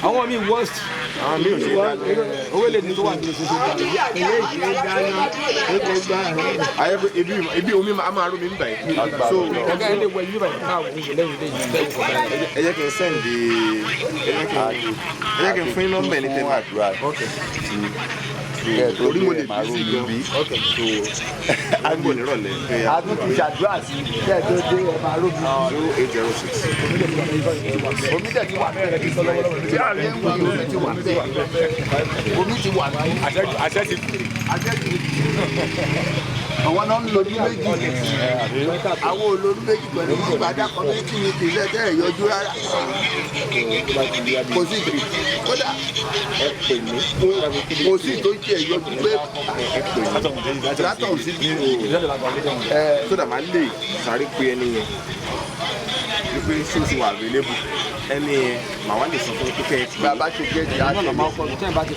àwọn míì worst. àwọn míì ò ṣe é dáná. owó lè ní tó wà ní oṣù tó dáná. ebi omi a máa rú mi nígbà yìí. so ọ̀gá yẹn lè wọ ibi báyìí náà wọ ìṣẹ̀lẹ̀ yìí lẹ́yìn ẹ jẹ́ kí n sẹ́ndì ẹ jẹ́ kí n fún iná mbẹ̀ ní tẹ́lẹ̀. orí mo lè bí sí gan. a gbọ́ nírọ̀lẹ́. a tún ti ṣàdúrà sí bẹ́ẹ̀ tó dé ẹ máa rò bí. 0806. omi tẹ̀ ti wà bẹ́ẹ̀ kí sọ́lọ́wọ́ tí a rí ẹ̀wọ̀n omi ti wà bẹ́ẹ̀ omi ti wà bẹ́ẹ̀. àṣẹ ti àwọn náà ń lo ọdún méjì àwọn olórí méjì pẹ̀lú ìgbàdá community meeting lẹ́tẹ̀ ẹ̀yọjú rárá kò sí kódà kò sí tó jẹ́ ẹ̀yọjú pé látọ̀ sí sódà máa lè sáré pé ẹni yẹn wípé ṣé o ti wà available ẹni yẹn màá wá lè sọ fún pípẹ́ tí bàbá ṣe jẹ́ ìyá àti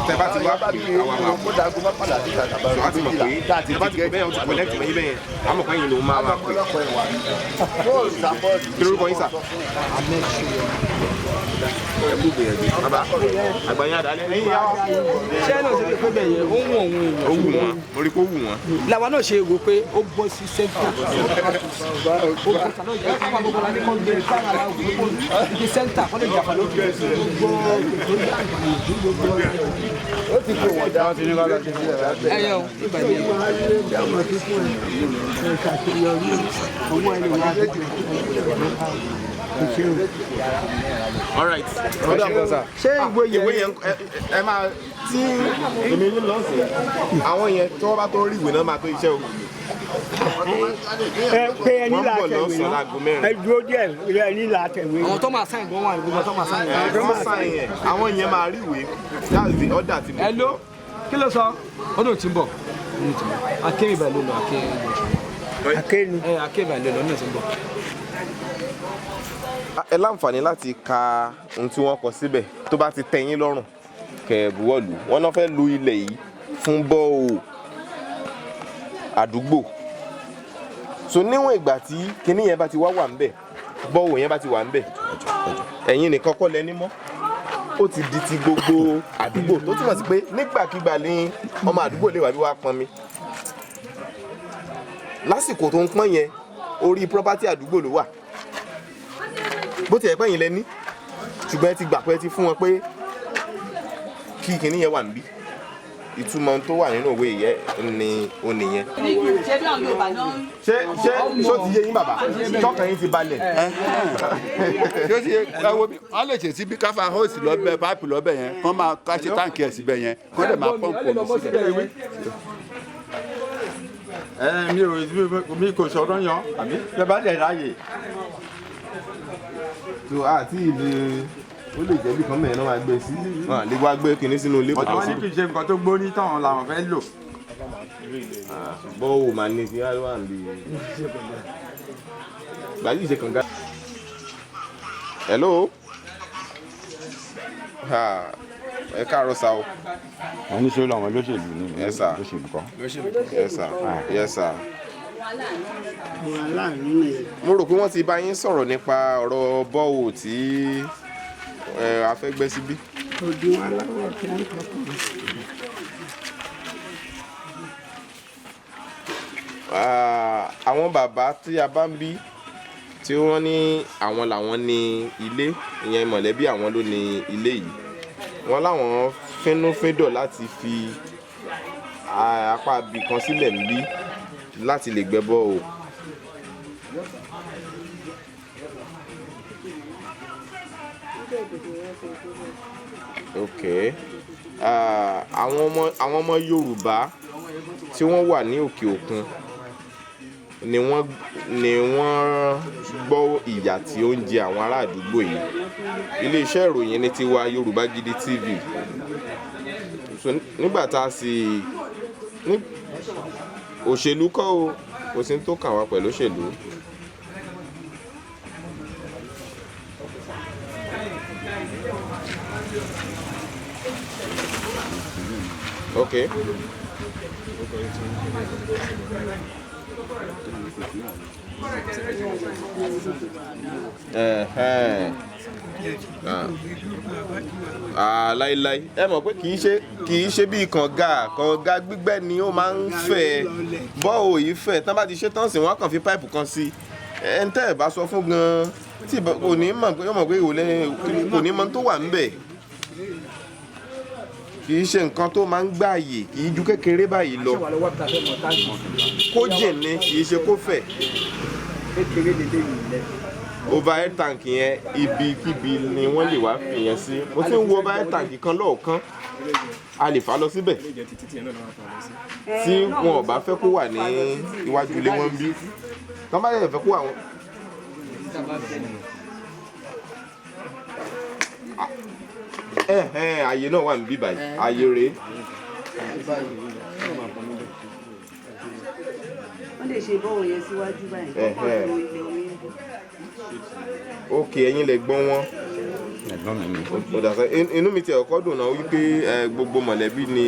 tẹ bá ti wá pè àwọn àwọn kó dàgbọ́ má padà sí ìtajà bá wá ti mọ̀ pé tẹ bá ti pè bẹ́ẹ̀ o ti connect lẹ́yìn bẹ́ẹ̀ àmọ̀ pé yìí ló máa pè. kí lórúkọ yín sà? ẹ kú gbìyànjú bàbá àgbàyàn àdálẹ́ ẹ̀yìn yá wa. ṣé náà ṣe pé bẹ́ẹ̀ yẹn ó wù òun èèyàn. ó wù wọ́n mo rí kó wù wọ́n. làwa náà ṣe wò pé ó bọ́ sí sẹ́ńtà ibi sẹ́ńtà kọ́lé ìjàpá ló fi ó ti kó wọ́n dá sí ní kọ́lá ti fi ẹ̀ ẹ̀yẹ o ìgbà ní ẹ̀yẹ. all right. ṣé ìwé yẹn ẹ máa tí èmi ní lọ́sìn àwọn yẹn tí wọ́n bá tó rí ìwé náà máa tó iṣẹ́ o. pé ẹni là tẹ̀wé náà ẹ dúró díẹ̀ ẹni là tẹ̀wé. àwọn tó máa sáyìn gan wà ní gbogbo tó máa sáyìn. àwọn yẹn máa rí ìwé that's the order ti bọ̀. hello kí ló sọ ọdún tí ń bọ̀ akéwì ìbàlẹ̀ lọ akéwì ìbàlẹ̀ lọ ní ẹ̀sìn bọ̀. ẹ láǹfààní láti ka ohun tí wọ́n kọ síbẹ̀ tó bá ti tẹ́ yín lọ́rùn kẹ́ buwọ́lù wọ́n náà fẹ́ lu ilẹ̀ yìí fún bọ́ọ̀ àdúgbò so níwọ̀n ìgbà tí kinní yẹn bá ti wá wà ńbẹ̀ bọ́ọ̀ yẹn bá ti wà ńbẹ̀ ẹ̀yin nìkan kọ́ lẹ́ni mọ́ ó ti di ti gbogbo àdúgbò tó túmọ̀ sí pé nígbàkigbà ní ọmọ àdúgbò lè wá bí wá pọn mi lásìkò tó ń pọ́n yẹn orí property àdúgbò ló wà bó ti ẹ̀ pẹ́yìn lẹ́ni ṣùgbọ́n ẹ ti gbà pé ẹ ti fún wọn pé kí kinní yẹn wà níbí ìtumọ̀ tó wà nínú òwe yẹn ni ó nìyẹn. ṣé ṣó ti yé yín bàbá tọkàn yín ti balẹ̀. ṣé ó ti yé ẹwọ bí wọn lè ṣe síbi káfa hóòsì lọ́bẹ̀ páìpù lọ́bẹ̀ yẹn wọ́n máa ká ṣe táǹkì ẹ̀ síbẹ̀ yẹn wọ́n dẹ̀ máa pọ́ǹpù omi síbẹ̀. mi kò sọ̀rọ̀ yan àbí bẹ́ẹ̀ bá dẹ̀ ráàyè. tó àti ìlú ó lè jẹ́ bí kan mẹ́rin náà máa gbé sí wọn lè wá gbé kinní sínú ilé àwọn ní kì í ṣe nǹkan tó gbórí táwọn làwọn fẹ́ lò. bọ́ọ̀ máa ní kí á wà níbi gbàdí ìṣe kànga. hello ẹ káàárọ̀ sá o. wọ́n ní sọ́ọ́ làwọn olóṣèlú ní olóṣèlú kan. yes sir. mo rò pé wọ́n ti bá yín sọ̀rọ̀ nípa ọ̀rọ̀ bọ́ọ̀ tí a fẹ́ gbẹ́ síbí. àwọn bàbá tí a bá ń bí tí wọ́n ní àwọn làwọn ní ilé ìyẹn mọ̀lẹ́bí àwọn ló ní ilé yìí wọ́n láwọn fínúfíndọ̀ láti fi apá ibì kan sílẹ̀ níbí láti lè gbẹ́ bọ́ọ̀. ok àwọn ọmọ Yorùbá tí wọ́n wà ní òkè òkun ni wọ́n gbọ́ ìyà tí ó ń jẹ àwọn ará àdúgbò yìí iléeṣẹ́ ìròyìn ní tiwa Yorùbá Gidi TV so nígbà tá a sì òṣèlú kọ́ o kò sí tó kàn wá pẹ̀lú òṣèlú. Okay. Láíláí ẹ mọ̀ pé kì í ṣe bíi kànga gbígbẹ́ ni ó máa ń fẹ̀ bọ́ọ̀ yìí fẹ̀ tán bá ti ṣe tán sí wọ́n kàn fi páìpù kan sí ẹ̀ ń tẹ́ ẹ̀ bá sọ fún gan-an tí kò ní mọ̀ pé kò ní mọ̀ tó wà ń bẹ̀ kì í ṣe nǹkan tó máa ń gbààyè kì í ju kékeré báyìí lọ kó jìn ní kì í ṣe kó fẹ̀. overhead tank yẹn ibikíbi ni wọ́n lè wá fi yẹn sí mo ti ń wo overhead tank kan lọ́ọ̀kan a lè fà lọ síbẹ̀ tí wọn ò bá fẹ́ kó wà ní iwájú ilé wọn bí tọ́ bá yẹ fẹ́ kó àwọn. Ààyè náà wà níbí báyìí ààyè rèé. wọ́n lè ṣe bọ́ọ̀ yẹn síwájú báyìí. ok ẹ̀yin lè gbọ́n wọn. inú mi tiẹ̀ ọkọ dùn náà wípé gbogbo mọ̀lẹ́bí ni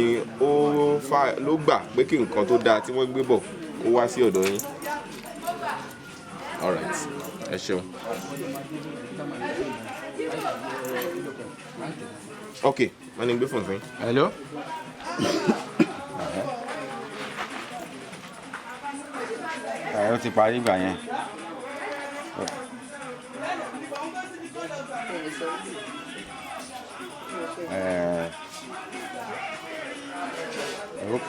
ló gbà pé kí nǹkan tó dáa tí wọ́n gbé bọ̀ kó wá sí ọ̀dọ̀ yín. all right ẹ ṣeun. ok wọ́n ní gbé fún un. hello. ó ti parí ìgbà yẹn. ok.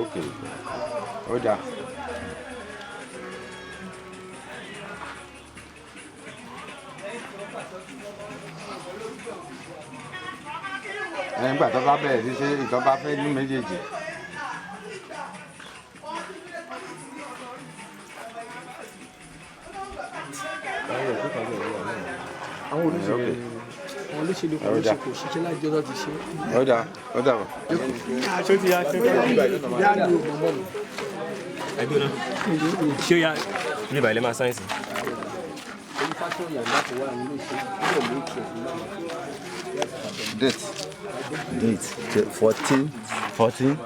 ok. ó dáa. nígbà tó bá bẹ̀rẹ̀ sí ṣe ìtọ́ bá fẹ́ ní méjèèjì. àwọn olóṣèlú kan ló ṣe kò ṣiṣẹ́ lájọ́ tó ti ṣe. ó dà bọ̀. aṣọ ti ya ṣe kọ́ ẹgbẹ́ náà ṣé ó yá ní ìbàlẹ̀ máa sáyẹ̀nsì. Date 14 3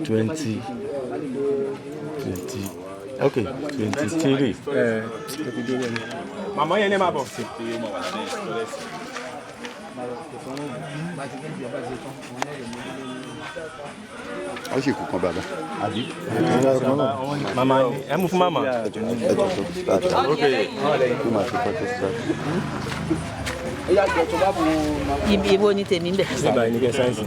20 ok 23. màmá yẹn ní máa bọ̀. ó sì kú kan bàbá àbí. màmá ẹ mú fún màmá. ok kí máa ṣe fọ́tò sí. ibo ni tèmi ń bẹ̀. nígbà yìí ní kẹ́ sáyẹ́nsì.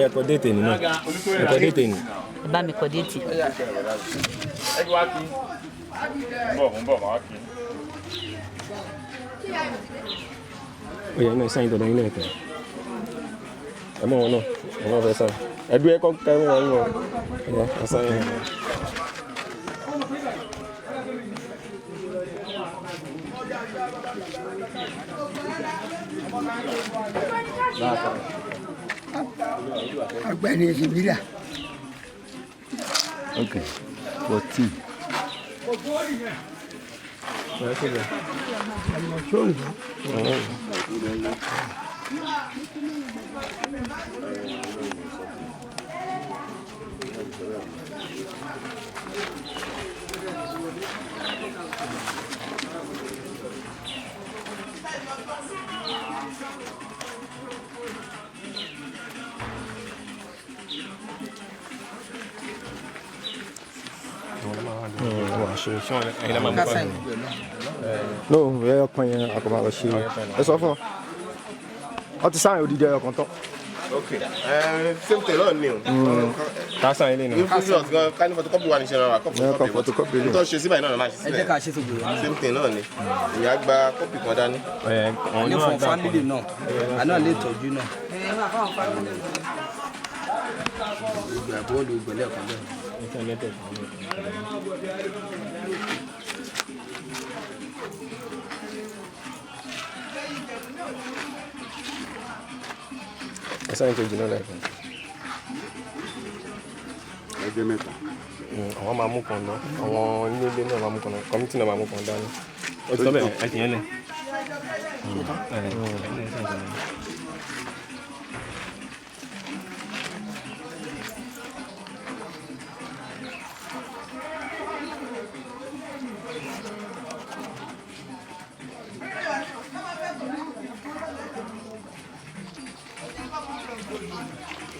ẹ kọ déètì nínú ẹ kọ déètì nínú. ẹ bá mi kọ déètì. ó yẹ iná sáyìn tọ̀dọ̀ yín náà kẹ́ ẹ mọ̀ wọn náà ẹ mọ̀ fẹ́ sáyìn ẹdú ẹ kọ́ kẹ́ wọn lọ ẹ sáyìn. Ọ̀gbẹ́ni ìsìnbílà. ok 14. ọmọ sóòlù. no ẹ ọkàn yẹn àkọ́bá lọ ṣe ẹ sọ fún ọ ti sáyẹn odidi ẹyọ kan tán. ok same thing náà ni o. ká sáyẹn lé ní. infusions gan ká ní photocopy wà ní ṣe rárá photocopy n tó ṣe síbẹ̀ náà láti síbẹ̀. ẹ jẹ́ ká ṣe sójú rẹ̀. same thing náà ni ìyá gba kọ́pì kan dání. ní fún fámìlì náà àná lè tọ́jú náà. ìgbà bọ́ọ̀lù ìgbẹ̀lẹ̀ kan bẹ́ẹ̀. sáyẹn tó jìnnà lẹ́ẹ̀kan. ẹgbẹ́ mẹ́ta. àwọn máa mú kan náà àwọn ilé náà máa mú kan náà kọ́mítì náà máa mú kan dání. ó ti tọ́ bẹ́ẹ̀ ẹ ti yẹn lẹ̀.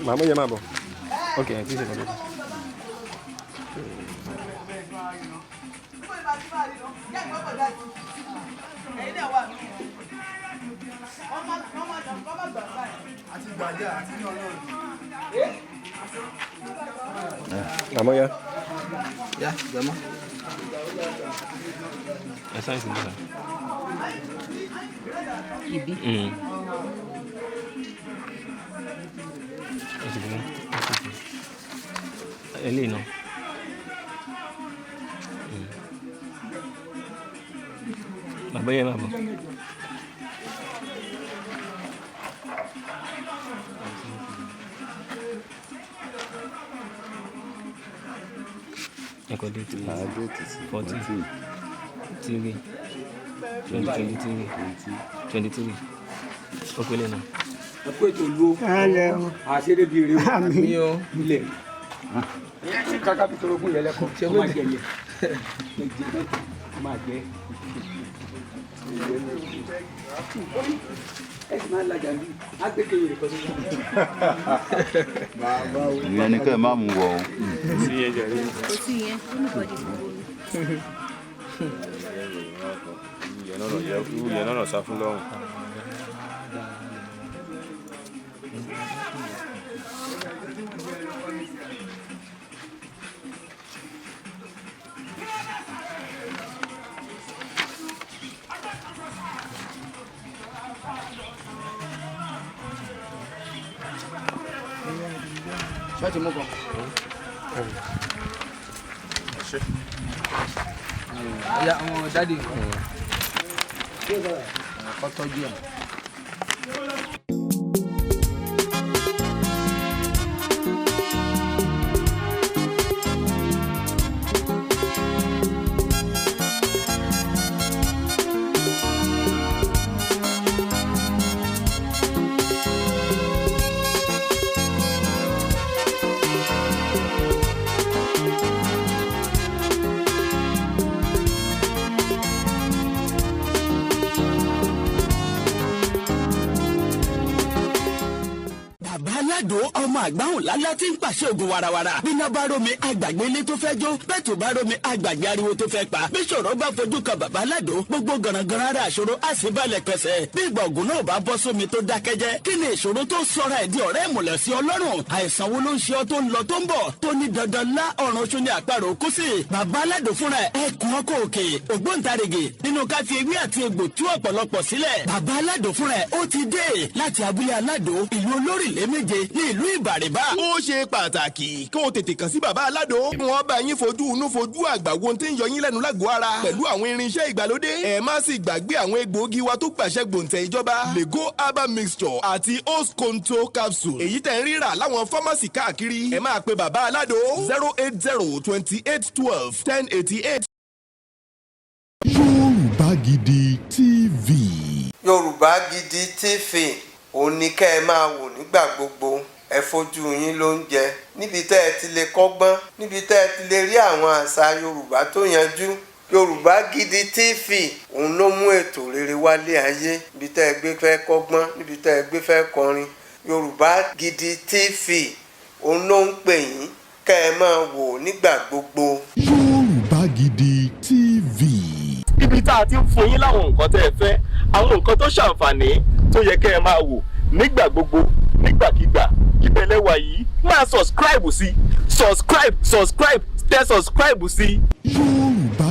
màmú yẹn máa bọ̀ ok ẹ̀ tí ì ṣe kọ́ lóko. àti gbàjà àti ní ọlọ́run. Àmọ́ ya. Ya, zama. Essa é isso. Ibi. Ele não. Bàbá yẹn máa bọ̀. Ẹ̀kọ́ dé tí 14 3 2023 ó pélé náà. Ẹ kó ètò lu àṣírí bíi rèé àmì ilẹ̀. Káká bí torogún yẹn lẹ́kọ̀ọ́ ṣé ó máa jẹ yẹ. Máa jẹ. Ẹ sì máa ń lajà ní agbègbè yìí kọ́ sí. Ìyẹn ni kẹ́ ẹ má mú wọ o. Sí yẹn jẹ rí. Kò sí yẹn, anybody can go. Ìyẹn náà sá fún lọ́rùn. Ṣọ́ọ̀tì mú kan. Ọ̀ya ọmọ dádì. Kọ́ tọ́jú ẹ̀. ọmọ àgbáhùn lálá tí ń pàṣẹ ògùn warawara bíná bá rómi àgbàgbé ilé tó fẹ́ jó bẹ́ẹ̀ tó bá rómi àgbàgbé ariwo tó fẹ́ pa bí ṣòro bá fojú kan bàbá aládò gbogbo gànàgànà ara àṣòro á sì balẹ̀ pẹ̀sẹ̀ bí ìgbà ògùn náà bá bọ́ sómi tó dákẹ́jẹ́ kí ni ìṣòro tó sọra ẹ̀ di ọ̀rẹ́ ìmùlẹ̀ sí ọlọ́run àìsàn wo ló ń ṣe ọ tó ń lọ tó ń bọ̀ tó ní dandan lá ọ̀run oṣù ní àparò kú sí bàbá aládò fúnra ẹ̀ kún ọkọ̀ òkè ògbóǹtarìgì nínú ká fi ewé àti egbò tú ọ̀pọ̀lọpọ̀ sílẹ̀ bàbá aládò fúnra ẹ̀ ó ti dé láti abúlé aládò ìlú olórílẹ̀ méje ní ìlú ìbàrìbà. ó ṣe pàtàkì kí o tètè kàn sí bàbá aládò wọn bá yín fojú inú fojú àgbà wo tí ń yọ yín lẹ́nu lágọ̀ọ́ ara pẹ̀lú àwọn irinṣẹ́ ìgbàlódé ẹ má sì gbàgbé àwọn egbòogi wa tó gbàṣẹ gbòǹtẹ̀ ìjọba lego herbal mixture àti osconto capsule èyí tẹ̀ ń rírà láwọn fámásì káàkiri ẹ máa pe bàbá aládò 08028121088. Yorùbá Gidi TV. Yorùbá Gidi TV òun ni kẹ́ ẹ máa wò nígbà gbogbo ẹ fojú yín ló ń jẹ níbi tẹ́ ẹ ti lè kọ́gbọ́n níbi tẹ́ ẹ ti lè rí àwọn àṣà Yorùbá tó yanjú Yorùbá Gidi TV òun ló mú ètò rere wálé ayé níbi tẹ́ ẹ gbé fẹ́ kọ́gbọ́n níbi tẹ́ ẹ gbé fẹ́ kọrin Yorùbá Gidi TV òun ló ń pè yín kẹ́ ẹ máa wò nígbà gbogbo. Yorùbá Gidi TV. ibi tá a ti ń fún yín láwọn nǹkan tẹ́ ẹ fẹ́ àwọn nǹkan tó ṣàǹfààní tó yẹ kẹ́ ẹ máa wò nígbà gbogbo nígbàkigbà ìbẹ̀lẹ̀ wà yìí máa subscribe sí tẹ subscribe sí. Yorùbá